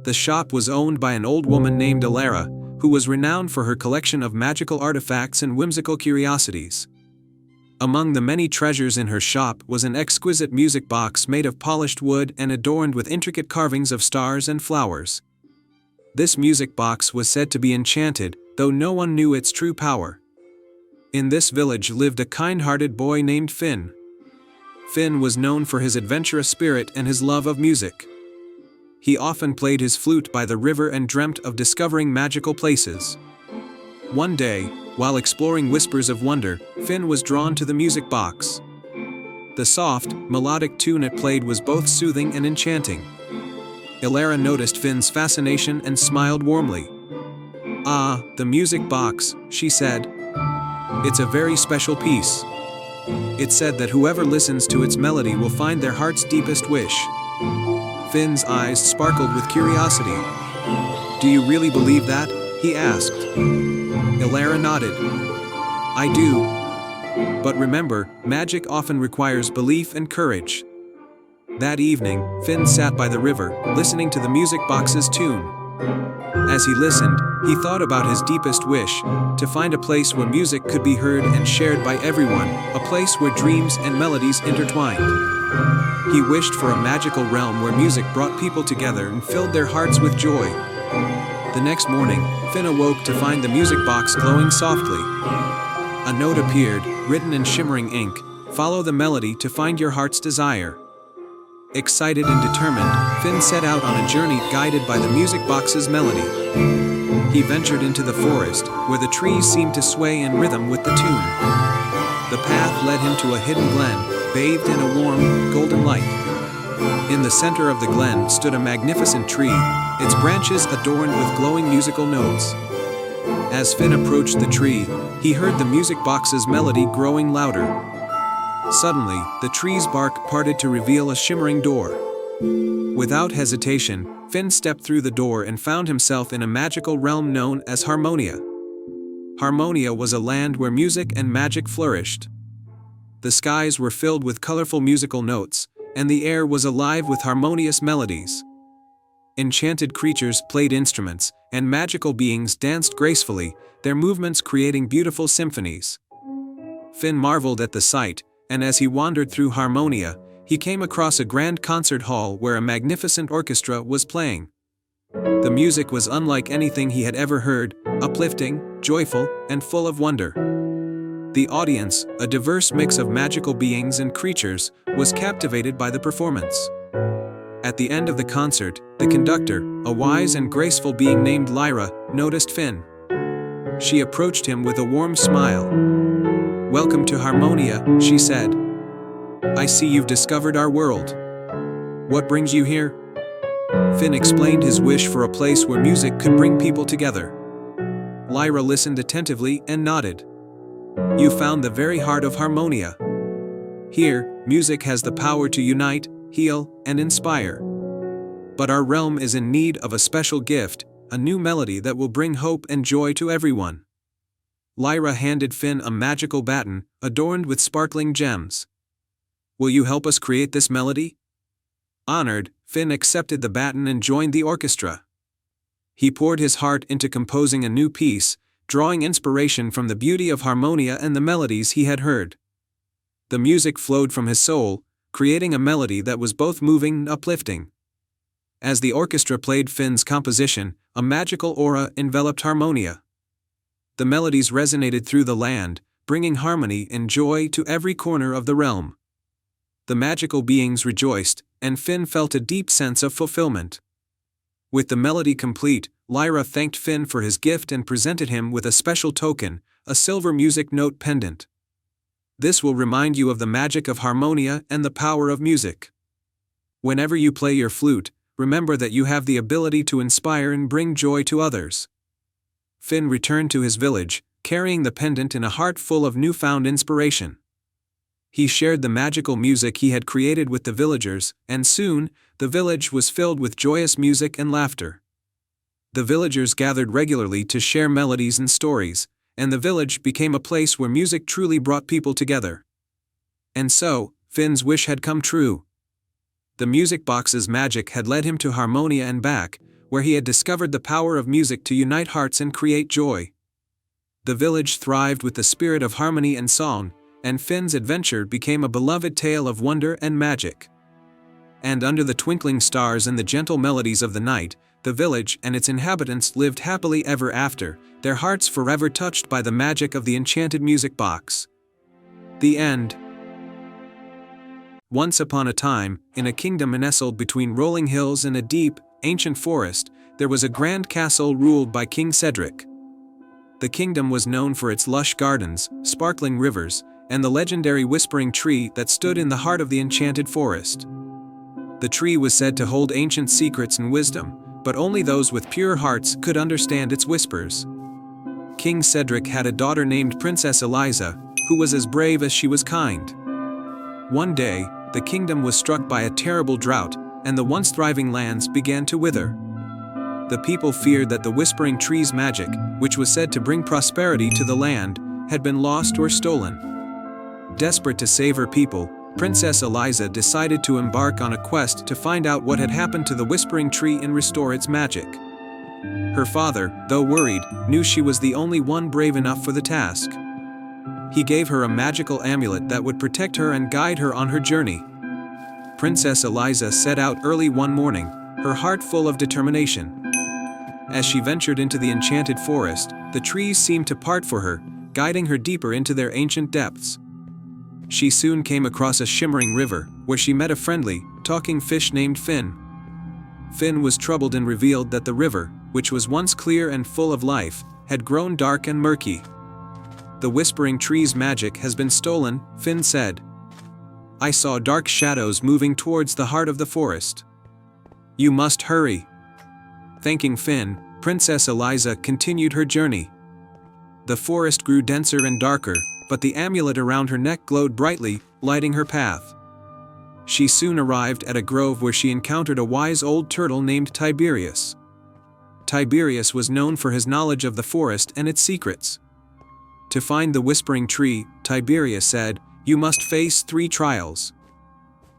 S1: The shop was owned by an old woman named Ilara, who was renowned for her collection of magical artifacts and whimsical curiosities. Among the many treasures in her shop was an exquisite music box made of polished wood and adorned with intricate carvings of stars and flowers. This music box was said to be enchanted, though no one knew its true power. In this village lived a kind-hearted boy named Finn. Finn was known for his adventurous spirit and his love of music. He often played his flute by the river and dreamt of discovering magical places. One day, while exploring Whispers of Wonder, Finn was drawn to the music box. The soft, melodic tune it played was both soothing and enchanting. Ilara noticed Finn's fascination and smiled warmly. "Ah, the music box," she said. "It's a very special piece. It's said that whoever listens to its melody will find their heart's deepest wish." Finn's eyes sparkled with curiosity. "Do you really believe that?" he asked. Ilara nodded. "I do. But remember, magic often requires belief and courage." That evening, Finn sat by the river, listening to the music box's tune. As he listened, he thought about his deepest wish, to find a place where music could be heard and shared by everyone, a place where dreams and melodies intertwined. He wished for a magical realm where music brought people together and filled their hearts with joy. The next morning, Finn awoke to find the music box glowing softly. A note appeared, written in shimmering ink, "Follow the melody to find your heart's desire." Excited and determined, Finn set out on a journey guided by the music box's melody. He ventured into the forest, where the trees seemed to sway in rhythm with the tune. The path led him to a hidden glen, bathed in a warm, golden light. In the center of the glen stood a magnificent tree, its branches adorned with glowing musical notes. As Finn approached the tree, he heard the music box's melody growing louder. Suddenly, the tree's bark parted to reveal a shimmering door. Without hesitation, Finn stepped through the door and found himself in a magical realm known as Harmonia. Harmonia was a land where music and magic flourished. The skies were filled with colorful musical notes, and the air was alive with harmonious melodies. Enchanted creatures played instruments, and magical beings danced gracefully, their movements creating beautiful symphonies. Finn marveled at the sight, and as he wandered through Harmonia, he came across a grand concert hall where a magnificent orchestra was playing. The music was unlike anything he had ever heard, uplifting, joyful, and full of wonder. The audience, a diverse mix of magical beings and creatures, was captivated by the performance. At the end of the concert, the conductor, a wise and graceful being named Lyra, noticed Finn. She approached him with a warm smile. "Welcome to Harmonia," she said. "I see you've discovered our world. What brings you here?" Finn explained his wish for a place where music could bring people together. Lyra listened attentively and nodded. "You found the very heart of Harmonia. Here, music has the power to unite, heal, and inspire. But our realm is in need of a special gift, a new melody that will bring hope and joy to everyone." Lyra handed Finn a magical baton, adorned with sparkling gems. "Will you help us create this melody?" Honored, Finn accepted the baton and joined the orchestra. He poured his heart into composing a new piece, drawing inspiration from the beauty of Harmonia and the melodies he had heard. The music flowed from his soul, creating a melody that was both moving and uplifting. As the orchestra played Finn's composition, a magical aura enveloped Harmonia. The melodies resonated through the land, bringing harmony and joy to every corner of the realm. The magical beings rejoiced, and Finn felt a deep sense of fulfillment. With the melody complete, Lyra thanked Finn for his gift and presented him with a special token, a silver music note pendant. "This will remind you of the magic of Harmonia and the power of music. Whenever you play your flute, remember that you have the ability to inspire and bring joy to others." Finn returned to his village, carrying the pendant in a heart full of newfound inspiration. He shared the magical music he had created with the villagers, and soon, the village was filled with joyous music and laughter. The villagers gathered regularly to share melodies and stories, and the village became a place where music truly brought people together. And so, Finn's wish had come true. The music box's magic had led him to Harmonia and back, where he had discovered the power of music to unite hearts and create joy. The village thrived with the spirit of harmony and song, and Finn's adventure became a beloved tale of wonder and magic. And under the twinkling stars and the gentle melodies of the night, the village and its inhabitants lived happily ever after, their hearts forever touched by the magic of the enchanted music box. The end. Once upon a time, in a kingdom nestled between rolling hills and a deep, ancient forest, there was a grand castle ruled by King Cedric. The kingdom was known for its lush gardens, sparkling rivers, and the legendary whispering tree that stood in the heart of the enchanted forest. The tree was said to hold ancient secrets and wisdom, but only those with pure hearts could understand its whispers. King Cedric had a daughter named Princess Eliza, who was as brave as she was kind. One day, the kingdom was struck by a terrible drought, and the once thriving lands began to wither. The people feared that the whispering tree's magic, which was said to bring prosperity to the land, had been lost or stolen. Desperate to save her people, Princess Eliza decided to embark on a quest to find out what had happened to the whispering tree and restore its magic. Her father, though worried, knew she was the only one brave enough for the task. He gave her a magical amulet that would protect her and guide her on her journey. Princess Eliza set out early one morning, her heart full of determination. As she ventured into the enchanted forest, the trees seemed to part for her, guiding her deeper into their ancient depths. She soon came across a shimmering river, where she met a friendly, talking fish named Finn. Finn was troubled and revealed that the river, which was once clear and full of life, had grown dark and murky. "The whispering tree's magic has been stolen," Finn said. "I saw dark shadows moving towards the heart of the forest. You must hurry." Thanking Finn, Princess Eliza continued her journey. The forest grew denser and darker, but the amulet around her neck glowed brightly, lighting her path. She soon arrived at a grove where she encountered a wise old turtle named Tiberius. Tiberius was known for his knowledge of the forest and its secrets. To find the whispering tree, Tiberius said, "You must face 3 trials.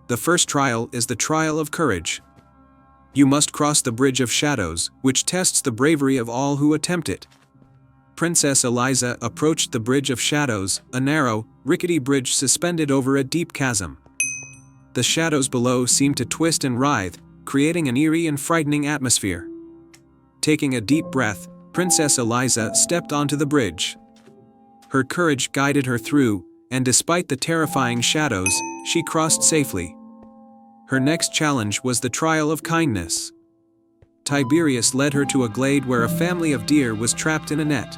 S1: The first trial is the trial of courage. You must cross the Bridge of Shadows, which tests the bravery of all who attempt it." Princess Eliza approached the Bridge of Shadows, a narrow, rickety bridge suspended over a deep chasm. The shadows below seemed to twist and writhe, creating an eerie and frightening atmosphere. Taking a deep breath, Princess Eliza stepped onto the bridge. Her courage guided her through, and despite the terrifying shadows, she crossed safely. Her next challenge was the trial of kindness. Tiberius led her to a glade where a family of deer was trapped in a net.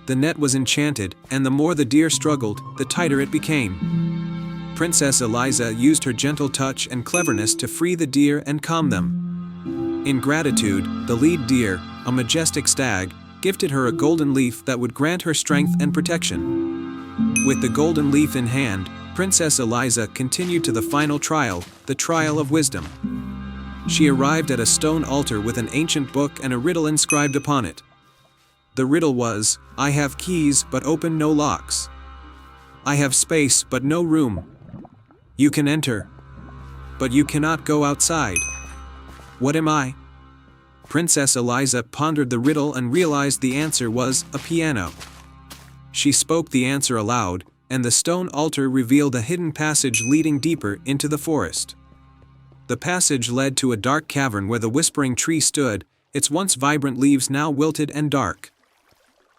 S1: The net was enchanted, and the more the deer struggled, the tighter it became. Princess Eliza used her gentle touch and cleverness to free the deer and calm them. In gratitude, the lead deer, a majestic stag, gifted her a golden leaf that would grant her strength and protection. With the golden leaf in hand, Princess Eliza continued to the final trial, the trial of wisdom. She arrived at a stone altar with an ancient book and a riddle inscribed upon it. The riddle was, I have keys but open no locks. I have space but no room. You can enter, but you cannot go outside. What am I? Princess Eliza pondered the riddle and realized the answer was a piano. She spoke the answer aloud, and the stone altar revealed a hidden passage leading deeper into the forest. The passage led to a dark cavern where the whispering tree stood, its once vibrant leaves now wilted and dark.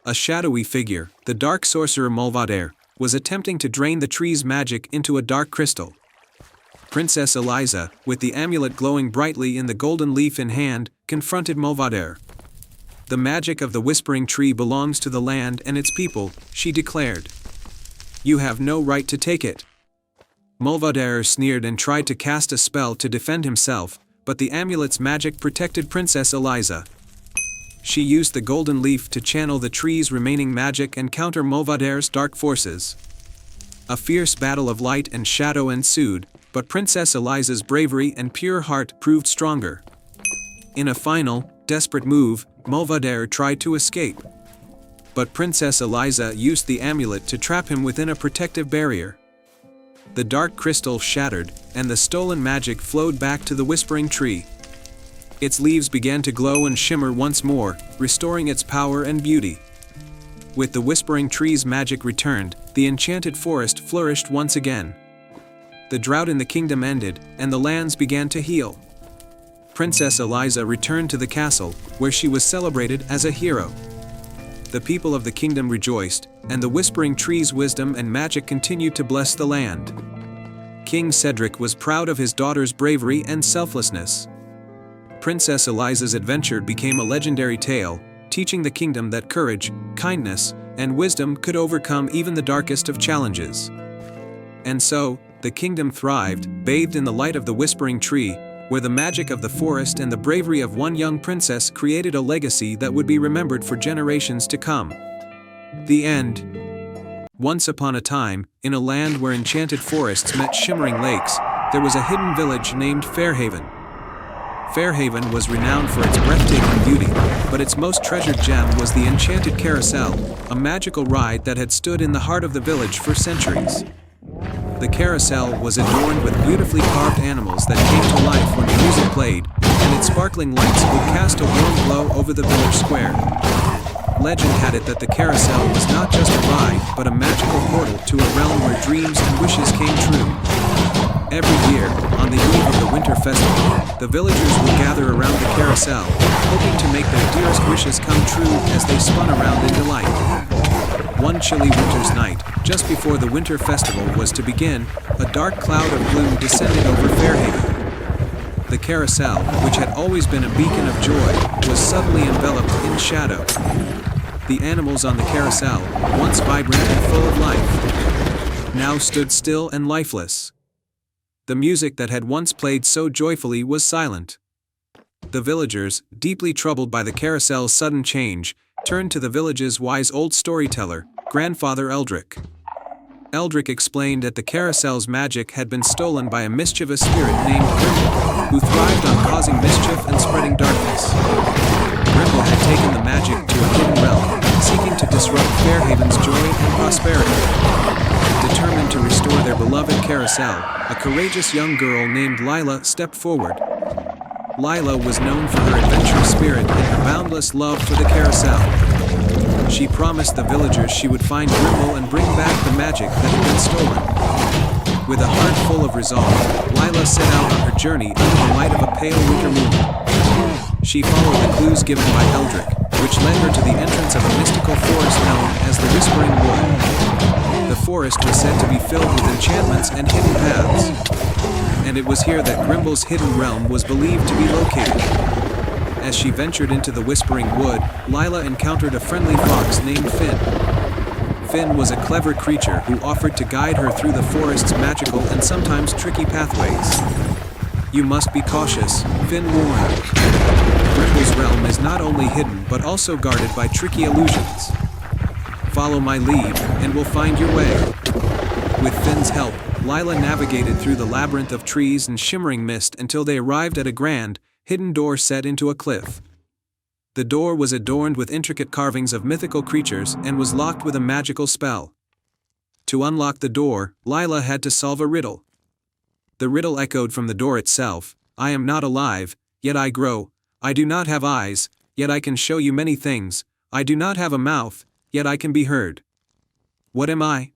S1: A shadowy figure, the dark sorcerer Mulvadere, was attempting to drain the tree's magic into a dark crystal. Princess Eliza, with the amulet glowing brightly in the golden leaf in hand, confronted Mulvadere. The magic of the whispering tree belongs to the land and its people, she declared. You have no right to take it. Mulvadere sneered and tried to cast a spell to defend himself, but the amulet's magic protected Princess Eliza. She used the golden leaf to channel the tree's remaining magic and counter Mulvadere's dark forces. A fierce battle of light and shadow ensued, but Princess Eliza's bravery and pure heart proved stronger. In a final, desperate move, Mulvadere tried to escape. But Princess Eliza used the amulet to trap him within a protective barrier. The dark crystal shattered, and the stolen magic flowed back to the whispering tree. Its leaves began to glow and shimmer once more, restoring its power and beauty. With the whispering tree's magic returned, the enchanted forest flourished once again. The drought in the kingdom ended, and the lands began to heal. Princess Eliza returned to the castle, where she was celebrated as a hero. The people of the kingdom rejoiced, and the whispering tree's wisdom and magic continued to bless the land. King Cedric was proud of his daughter's bravery and selflessness. Princess Eliza's adventure became a legendary tale, teaching the kingdom that courage, kindness, and wisdom could overcome even the darkest of challenges. And so, the kingdom thrived, bathed in the light of the whispering tree, where the magic of the forest and the bravery of one young princess created a legacy that would be remembered for generations to come. The end. Once upon a time, in a land where enchanted forests met shimmering lakes, there was a hidden village named Fairhaven. Fairhaven was renowned for its breathtaking beauty, but its most treasured gem was the enchanted carousel, a magical ride that had stood in the heart of the village for centuries. The carousel was adorned with beautifully carved animals that came to life when the music played, and its sparkling lights would cast a warm glow over the village square. Legend had it that the carousel was not just a ride, but a magical portal to a realm where dreams and wishes came true. Every year, on the eve of the Winter Festival, the villagers would gather around the carousel, hoping to make their dearest wishes come true as they spun around in delight. One chilly winter's night, just before the Winter Festival was to begin, a dark cloud of gloom descended over Fairhaven. The carousel, which had always been a beacon of joy, was suddenly enveloped in shadow. The animals on the carousel, once vibrant and full of life, now stood still and lifeless. The music that had once played so joyfully was silent. The villagers, deeply troubled by the carousel's sudden change, turned to the village's wise old storyteller, Grandfather Eldrick. Eldrick explained that the carousel's magic had been stolen by a mischievous spirit named Grimble, who thrived on causing mischief and spreading darkness. Grimble had taken the magic to a hidden realm, seeking to disrupt Fairhaven's joy and prosperity. Determined to restore their beloved carousel, a courageous young girl named Lila stepped forward. Lila was known for her adventurous spirit and her boundless love for the carousel. She promised the villagers she would find Grimble and bring back the magic that had been stolen. With a heart full of resolve, Lila set out on her journey under the light of a pale winter moon. She followed the clues given by Eldrick, which led her to the entrance of a mystical forest known as the Whispering Wood. The forest was said to be filled with enchantments and hidden paths, and it was here that Grimble's hidden realm was believed to be located. As she ventured into the Whispering Wood, Lila encountered a friendly fox named Finn. Finn was a clever creature who offered to guide her through the forest's magical and sometimes tricky pathways. You must be cautious, Finn warned. Grimble's realm is not only hidden but also guarded by tricky illusions. Follow my lead, and we'll find your way. With Finn's help, Lila navigated through the labyrinth of trees and shimmering mist until they arrived at a grand, hidden door set into a cliff. The door was adorned with intricate carvings of mythical creatures and was locked with a magical spell. To unlock the door, Lila had to solve a riddle. The riddle echoed from the door itself: I am not alive, yet I grow. I do not have eyes, yet I can show you many things. I do not have a mouth, yet I can be heard. What am I?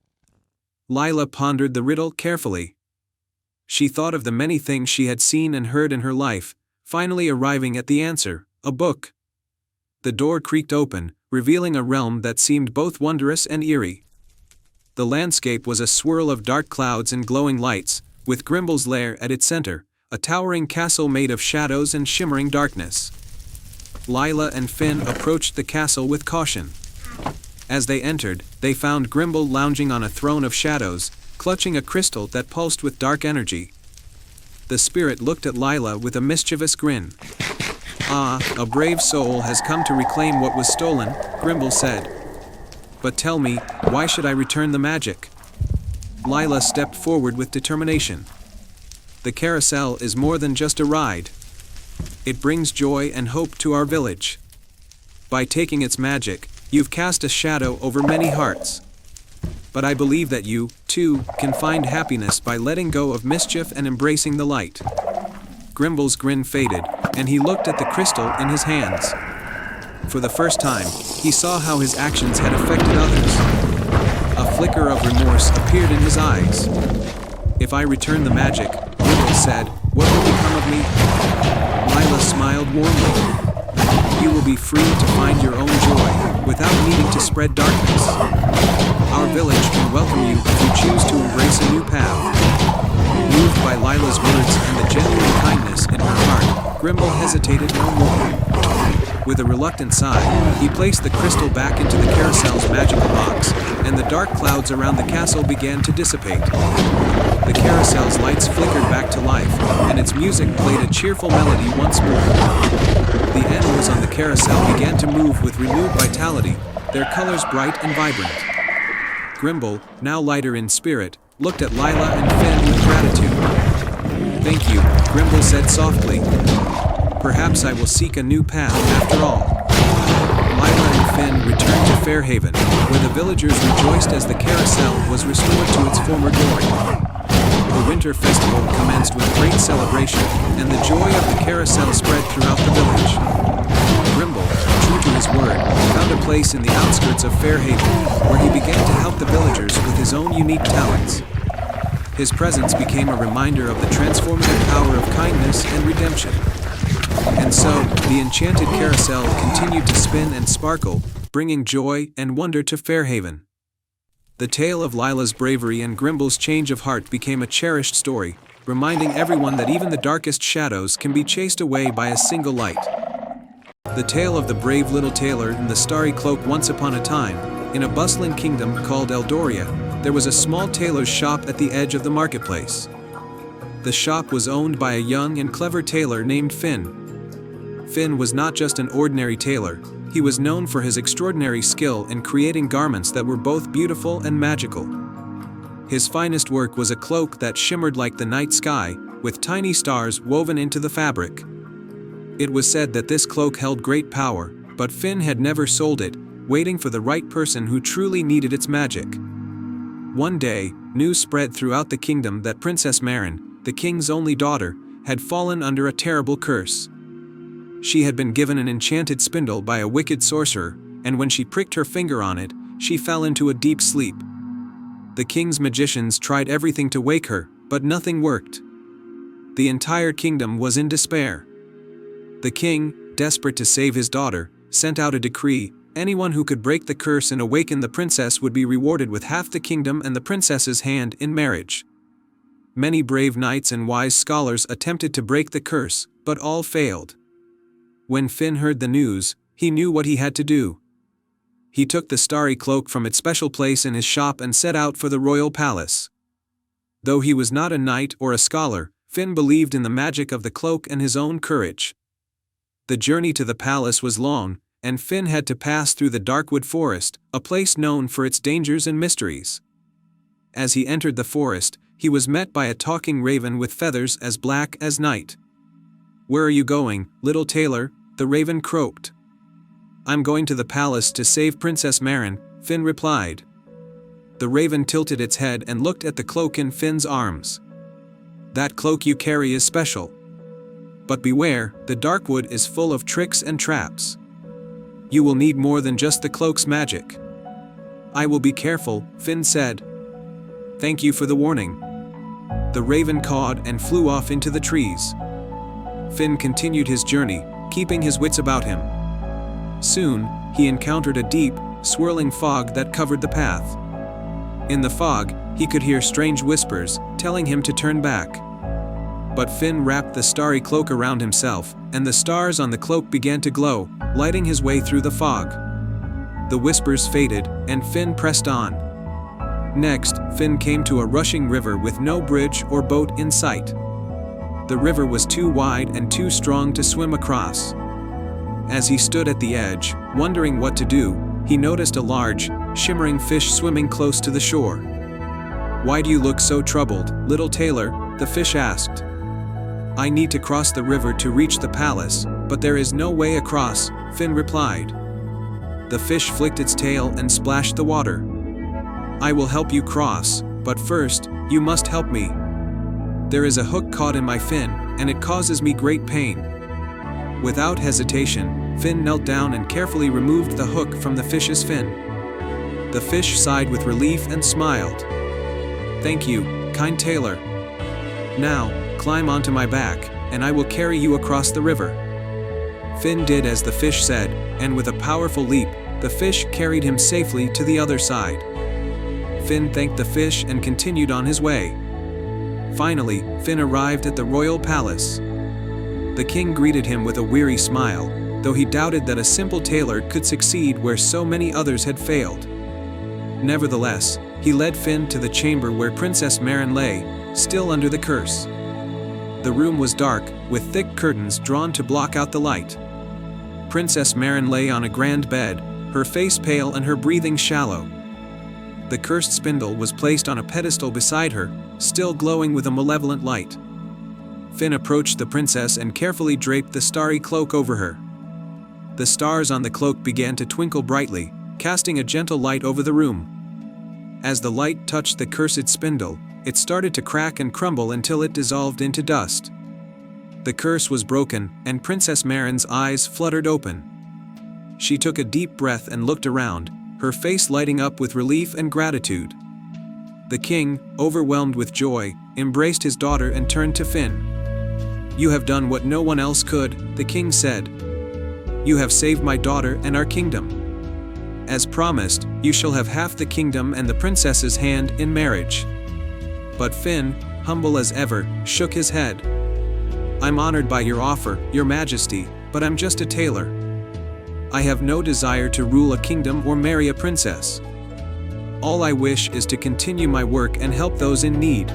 S1: Lila pondered the riddle carefully. She thought of the many things she had seen and heard in her life, finally arriving at the answer: a book. The door creaked open, revealing a realm that seemed both wondrous and eerie. The landscape was a swirl of dark clouds and glowing lights, with Grimble's lair at its center, a towering castle made of shadows and shimmering darkness. Lila and Finn approached the castle with caution. As they entered, they found Grimble lounging on a throne of shadows, clutching a crystal that pulsed with dark energy. The spirit looked at Lila with a mischievous grin. Ah, a brave soul has come to reclaim what was stolen, Grimble said. But tell me, why should I return the magic? Lila stepped forward with determination. The carousel is more than just a ride. It brings joy and hope to our village. By taking its magic, you've cast a shadow over many hearts. But I believe that you, too, can find happiness by letting go of mischief and embracing the light. Grimble's grin faded, and he looked at the crystal in his hands. For the first time, he saw how his actions had affected others. A flicker of remorse appeared in his eyes. If I return the magic, Grimble said, what will become of me? Lila smiled warmly. You will be free to find your own joy, without needing to spread darkness. Our village can welcome you if you choose to embrace a new path. Moved by Lila's words and the genuine kindness in her heart, Grimble hesitated no more. With a reluctant sigh, he placed the crystal back into the carousel's magical box, and the dark clouds around the castle began to dissipate. The carousel's lights flickered back to life, and its music played a cheerful melody once more. The animals on the carousel began to move with renewed vitality, their colors bright and vibrant. Grimble, now lighter in spirit, looked at Lila and Finn with gratitude. Thank you, Grimble said softly. Perhaps I will seek a new path after all. Lila and Finn returned to Fairhaven, where the villagers rejoiced as the carousel was restored to its former glory. The winter festival commenced with great celebration, and the joy of the carousel spread throughout the village. Grimble, true to his word, found a place in the outskirts of Fairhaven, where he began to help the villagers with his own unique talents. His presence became a reminder of the transformative power of kindness and redemption. And so, the enchanted carousel continued to spin and sparkle, bringing joy and wonder to Fairhaven. The tale of Lila's bravery and Grimble's change of heart became a cherished story, reminding everyone that even the darkest shadows can be chased away by a single light. The tale of the brave little tailor in the starry cloak. Once upon a time, in a bustling kingdom called Eldoria, there was a small tailor's shop at the edge of the marketplace. The shop was owned by a young and clever tailor named Finn. Finn was not just an ordinary tailor, he was known for his extraordinary skill in creating garments that were both beautiful and magical. His finest work was a cloak that shimmered like the night sky, with tiny stars woven into the fabric. It was said that this cloak held great power, but Finn had never sold it, waiting for the right person who truly needed its magic. One day, news spread throughout the kingdom that Princess Marin, the king's only daughter, had fallen under a terrible curse. She had been given an enchanted spindle by a wicked sorcerer, and when she pricked her finger on it, she fell into a deep sleep. The king's magicians tried everything to wake her, but nothing worked. The entire kingdom was in despair. The king, desperate to save his daughter, sent out a decree: anyone who could break the curse and awaken the princess would be rewarded with half the kingdom and the princess's hand in marriage. Many brave knights and wise scholars attempted to break the curse, but all failed. When Finn heard the news, he knew what he had to do. He took the starry cloak from its special place in his shop and set out for the royal palace. Though he was not a knight or a scholar, Finn believed in the magic of the cloak and his own courage. The journey to the palace was long, and Finn had to pass through the Darkwood Forest, a place known for its dangers and mysteries. As he entered the forest, he was met by a talking raven with feathers as black as night. "Where are you going, little tailor?" the raven croaked. I'm going to the palace to save Princess Maren, Finn replied. The raven tilted its head and looked at the cloak in Finn's arms. That cloak you carry is special. But beware, the Darkwood is full of tricks and traps. You will need more than just the cloak's magic. I will be careful, Finn said. Thank you for the warning. The raven cawed and flew off into the trees. Finn continued his journey, keeping his wits about him. Soon, he encountered a deep, swirling fog that covered the path. In the fog, he could hear strange whispers, telling him to turn back. But Finn wrapped the starry cloak around himself, and the stars on the cloak began to glow, lighting his way through the fog. The whispers faded, and Finn pressed on. Next, Finn came to a rushing river with no bridge or boat in sight. The river was too wide and too strong to swim across. As he stood at the edge, wondering what to do, he noticed a large, shimmering fish swimming close to the shore. Why do you look so troubled, little tailor? The fish asked. I need to cross the river to reach the palace, but there is no way across, Finn replied. The fish flicked its tail and splashed the water. I will help you cross, but first, you must help me. There is a hook caught in my fin, and it causes me great pain. Without hesitation, Finn knelt down and carefully removed the hook from the fish's fin. The fish sighed with relief and smiled. Thank you, kind tailor. Now, climb onto my back, and I will carry you across the river. Finn did as the fish said, and with a powerful leap, the fish carried him safely to the other side. Finn thanked the fish and continued on his way. Finally, Finn arrived at the royal palace. The king greeted him with a weary smile, though he doubted that a simple tailor could succeed where so many others had failed. Nevertheless, he led Finn to the chamber where Princess Maren lay, still under the curse. The room was dark, with thick curtains drawn to block out the light. Princess Maren lay on a grand bed, her face pale and her breathing shallow. The cursed spindle was placed on a pedestal beside her, still glowing with a malevolent light. Finn approached the princess and carefully draped the starry cloak over her. The stars on the cloak began to twinkle brightly, casting a gentle light over the room. As the light touched the cursed spindle, it started to crack and crumble until it dissolved into dust. The curse was broken, and Princess Maren's eyes fluttered open. She took a deep breath and looked around, her face lighting up with relief and gratitude. The king, overwhelmed with joy, embraced his daughter and turned to Finn. You have done what no one else could, the king said. You have saved my daughter and our kingdom. As promised, you shall have half the kingdom and the princess's hand in marriage. But Finn, humble as ever, shook his head. I'm honored by your offer, your majesty, but I'm just a tailor. I have no desire to rule a kingdom or marry a princess. All I wish is to continue my work and help those in need.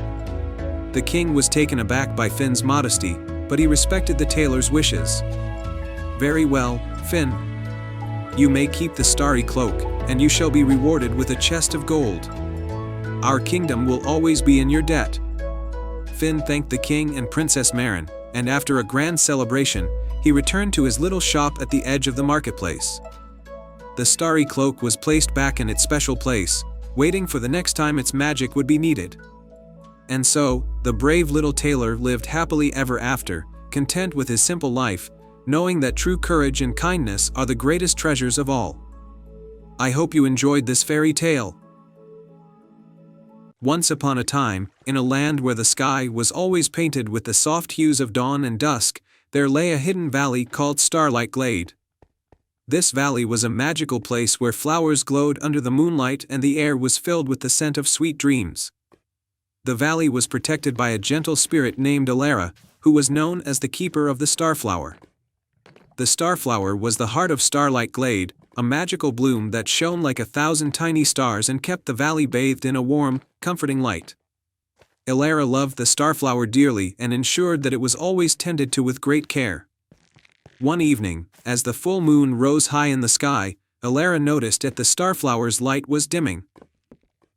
S1: The king was taken aback by Finn's modesty, but he respected the tailor's wishes. Very well, Finn. You may keep the starry cloak, and you shall be rewarded with a chest of gold. Our kingdom will always be in your debt. Finn thanked the king and Princess Maren, and after a grand celebration, he returned to his little shop at the edge of the marketplace. The starry cloak was placed back in its special place, waiting for the next time its magic would be needed. And so, the brave little tailor lived happily ever after, content with his simple life, knowing that true courage and kindness are the greatest treasures of all. I hope you enjoyed this fairy tale. Once upon a time, in a land where the sky was always painted with the soft hues of dawn and dusk, there lay a hidden valley called Starlight Glade. This valley was a magical place where flowers glowed under the moonlight and the air was filled with the scent of sweet dreams. The valley was protected by a gentle spirit named Elara, who was known as the keeper of the Starflower. The Starflower was the heart of Starlight Glade, a magical bloom that shone like 1,000 tiny stars and kept the valley bathed in a warm, comforting light. Elara loved the Starflower dearly and ensured that it was always tended to with great care. One evening, as the full moon rose high in the sky, Elara noticed that the Starflower's light was dimming.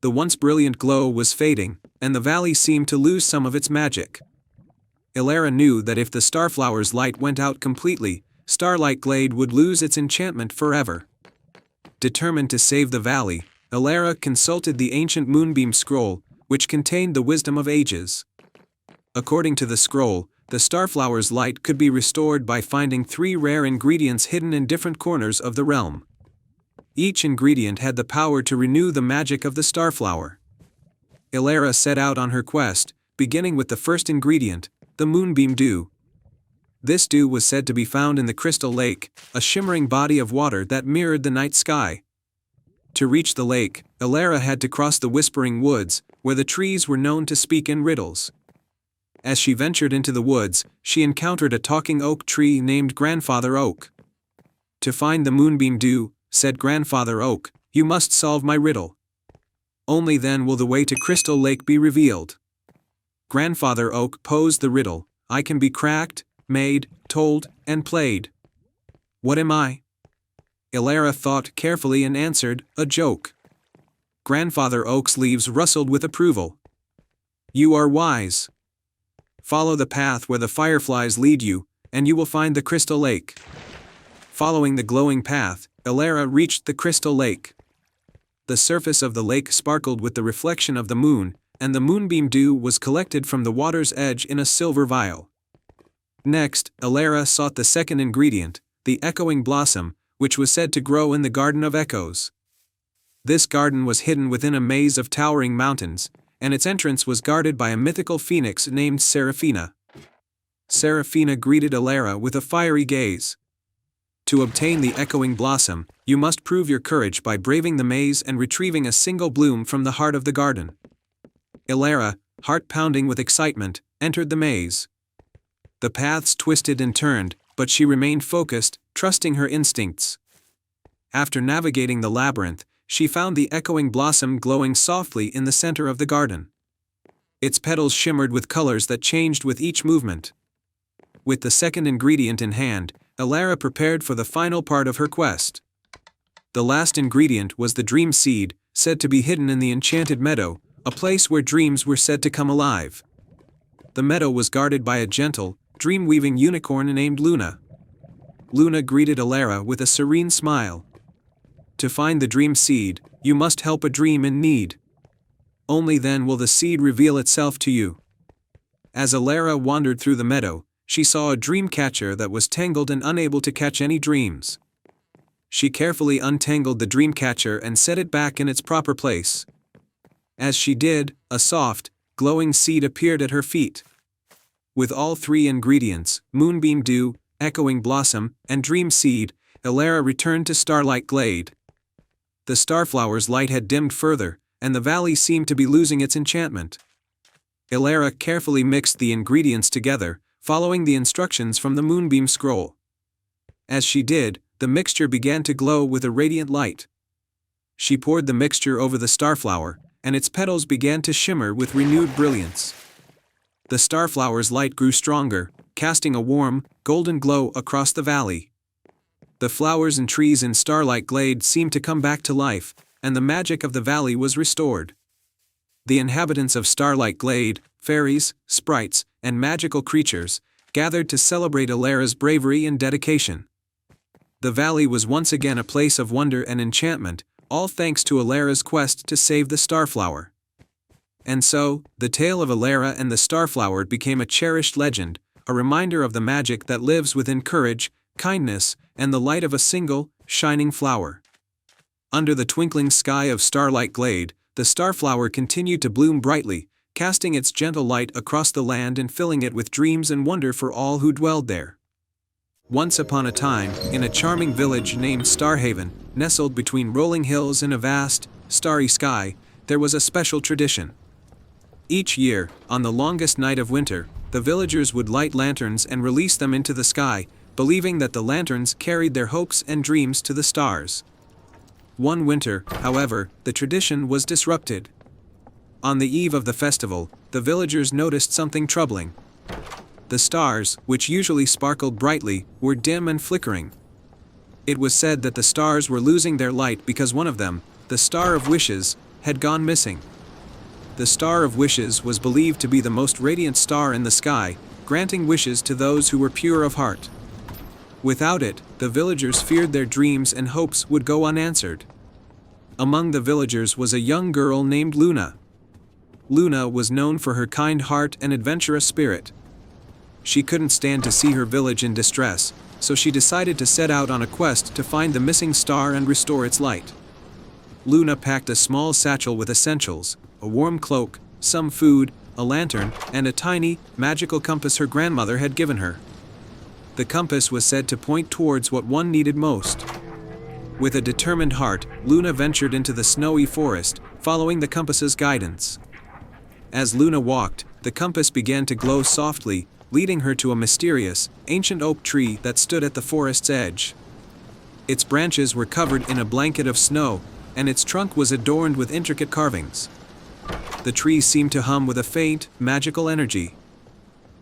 S1: The once brilliant glow was fading, and the valley seemed to lose some of its magic. Elara knew that if the Starflower's light went out completely, Starlight Glade would lose its enchantment forever. Determined to save the valley, Elara consulted the ancient Moonbeam Scroll, which contained the wisdom of ages. According to the scroll, the Starflower's light could be restored by finding 3 rare ingredients hidden in different corners of the realm. Each ingredient had the power to renew the magic of the Starflower. Elara set out on her quest, beginning with the first ingredient, the Moonbeam Dew. This dew was said to be found in the Crystal Lake, a shimmering body of water that mirrored the night sky. To reach the lake, Elara had to cross the Whispering Woods, where the trees were known to speak in riddles. As she ventured into the woods, she encountered a talking oak tree named Grandfather Oak. "To find the Moonbeam Dew," said Grandfather Oak, "you must solve my riddle. Only then will the way to Crystal Lake be revealed." Grandfather Oak posed the riddle: "I can be cracked, made, told, and played. What am I?" Elara thought carefully and answered, "A joke." Grandfather Oak's leaves rustled with approval. "You are wise. Follow the path where the fireflies lead you, and you will find the Crystal Lake." Following the glowing path, Elara reached the Crystal Lake. The surface of the lake sparkled with the reflection of the moon, and the Moonbeam Dew was collected from the water's edge in a silver vial. Next, Elara sought the second ingredient, the Echoing Blossom, which was said to grow in the Garden of Echoes. This garden was hidden within a maze of towering mountains, and its entrance was guarded by a mythical phoenix named Seraphina. Seraphina greeted Elara with a fiery gaze. To obtain the Echoing Blossom, you must prove your courage by braving the maze and retrieving a single bloom from the heart of the garden. Elara, heart pounding with excitement, entered the maze. The paths twisted and turned, but she remained focused, trusting her instincts. After navigating the labyrinth, she found the Echoing Blossom glowing softly in the center of the garden. Its petals shimmered with colors that changed with each movement. With the second ingredient in hand, Elara prepared for the final part of her quest. The last ingredient was the Dream Seed, said to be hidden in the Enchanted Meadow, a place where dreams were said to come alive. The meadow was guarded by a gentle, dream-weaving unicorn named Luna. Luna greeted Elara with a serene smile. "To find the Dream Seed, you must help a dream in need. Only then will the seed reveal itself to you." As Elara wandered through the meadow, she saw a dream catcher that was tangled and unable to catch any dreams. She carefully untangled the dream catcher and set it back in its proper place. As she did, a soft, glowing seed appeared at her feet. With all 3 ingredients, Moonbeam Dew, Echoing Blossom, and Dream Seed, Elara returned to Starlight Glade. The Starflower's light had dimmed further, and the valley seemed to be losing its enchantment. Elara carefully mixed the ingredients together, following the instructions from the Moonbeam Scroll. As she did, the mixture began to glow with a radiant light. She poured the mixture over the Starflower, and its petals began to shimmer with renewed brilliance. The Starflower's light grew stronger, casting a warm, golden glow across the valley. The flowers and trees in Starlight Glade seemed to come back to life, and the magic of the valley was restored. The inhabitants of Starlight Glade, fairies, sprites, and magical creatures, gathered to celebrate Elara's bravery and dedication. The valley was once again a place of wonder and enchantment, all thanks to Elara's quest to save the Starflower. And so, the tale of Elara and the Starflower became a cherished legend, a reminder of the magic that lives within courage, kindness, and the light of a single, shining flower. Under the twinkling sky of Starlight Glade, the Starflower continued to bloom brightly, casting its gentle light across the land and filling it with dreams and wonder for all who dwelled there. Once upon a time, in a charming village named Starhaven, nestled between rolling hills and a vast, starry sky, there was a special tradition. Each year, on the longest night of winter, the villagers would light lanterns and release them into the sky, believing that the lanterns carried their hopes and dreams to the stars. One winter, however, the tradition was disrupted. On the eve of the festival, the villagers noticed something troubling. The stars, which usually sparkled brightly, were dim and flickering. It was said that the stars were losing their light because one of them, the Star of Wishes, had gone missing. The Star of Wishes was believed to be the most radiant star in the sky, granting wishes to those who were pure of heart. Without it, the villagers feared their dreams and hopes would go unanswered. Among the villagers was a young girl named Luna. Luna was known for her kind heart and adventurous spirit. She couldn't stand to see her village in distress, so she decided to set out on a quest to find the missing star and restore its light. Luna packed a small satchel with essentials, a warm cloak, some food, a lantern, and a tiny, magical compass her grandmother had given her. The compass was said to point towards what one needed most. With a determined heart, Luna ventured into the snowy forest, following the compass's guidance. As Luna walked, the compass began to glow softly, leading her to a mysterious, ancient oak tree that stood at the forest's edge. Its branches were covered in a blanket of snow, and its trunk was adorned with intricate carvings. The tree seemed to hum with a faint, magical energy.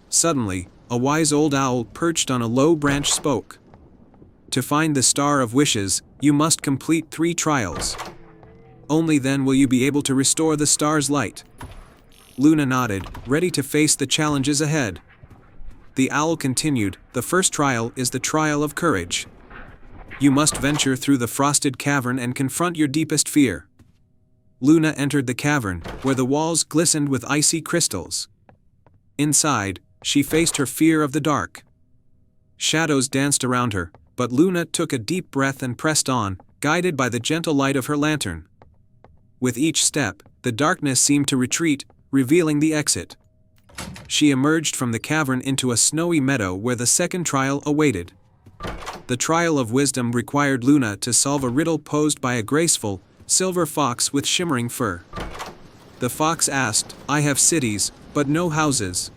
S1: Suddenly, a wise old owl perched on a low branch spoke. To find the Star of Wishes, you must complete 3 trials. Only then will you be able to restore the star's light. Luna nodded, ready to face the challenges ahead. The owl continued, the first trial is the trial of courage. You must venture through the frosted cavern and confront your deepest fear. Luna entered the cavern, where the walls glistened with icy crystals. Inside, she faced her fear of the dark. Shadows danced around her, but Luna took a deep breath and pressed on, guided by the gentle light of her lantern. With each step, the darkness seemed to retreat, revealing the exit. She emerged from the cavern into a snowy meadow where the second trial awaited. The trial of wisdom required Luna to solve a riddle posed by a graceful, silver fox with shimmering fur. The fox asked, I have cities, but no houses.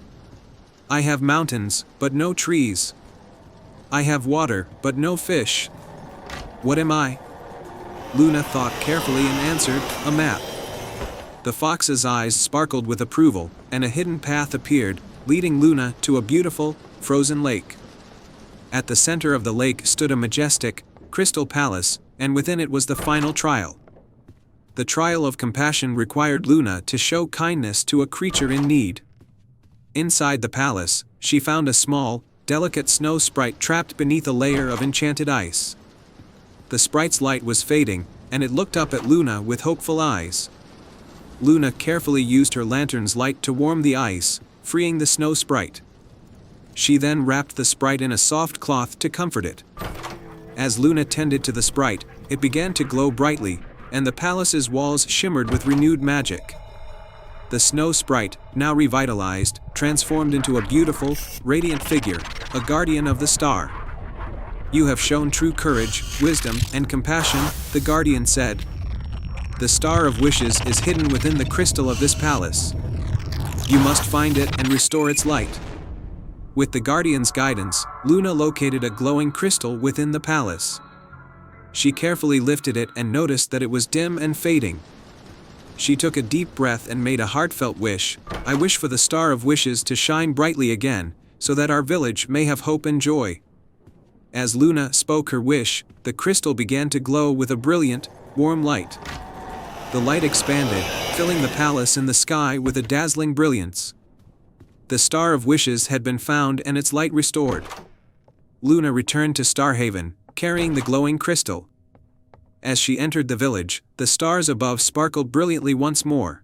S1: I have mountains, but no trees. I have water, but no fish. What am I? Luna thought carefully and answered, a map. The fox's eyes sparkled with approval, and a hidden path appeared, leading Luna to a beautiful, frozen lake. At the center of the lake stood a majestic, crystal palace, and within it was the final trial. The trial of compassion required Luna to show kindness to a creature in need. Inside the palace, she found a small, delicate snow sprite trapped beneath a layer of enchanted ice. The sprite's light was fading, and it looked up at Luna with hopeful eyes. Luna carefully used her lantern's light to warm the ice, freeing the snow sprite. She then wrapped the sprite in a soft cloth to comfort it. As Luna tended to the sprite, it began to glow brightly, and the palace's walls shimmered with renewed magic. The snow sprite, now revitalized, transformed into a beautiful, radiant figure, a guardian of the star. You have shown true courage, wisdom, and compassion, the guardian said. The Star of Wishes is hidden within the crystal of this palace. You must find it and restore its light. With the guardian's guidance, Luna located a glowing crystal within the palace. She carefully lifted it and noticed that it was dim and fading. She took a deep breath and made a heartfelt wish. I wish for the Star of Wishes to shine brightly again, so that our village may have hope and joy. As Luna spoke her wish, the crystal began to glow with a brilliant, warm light. The light expanded, filling the palace and the sky with a dazzling brilliance. The Star of Wishes had been found and its light restored. Luna returned to Starhaven, carrying the glowing crystal. As she entered the village, the stars above sparkled brilliantly once more.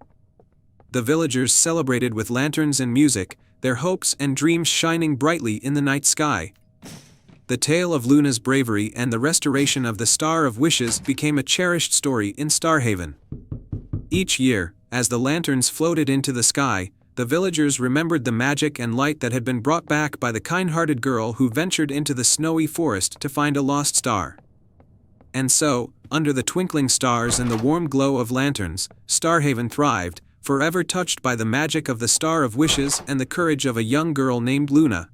S1: The villagers celebrated with lanterns and music, their hopes and dreams shining brightly in the night sky. The tale of Luna's bravery and the restoration of the Star of Wishes became a cherished story in Starhaven. Each year, as the lanterns floated into the sky, the villagers remembered the magic and light that had been brought back by the kind-hearted girl who ventured into the snowy forest to find a lost star. And so, under the twinkling stars and the warm glow of lanterns, Starhaven thrived, forever touched by the magic of the Star of Wishes and the courage of a young girl named Luna.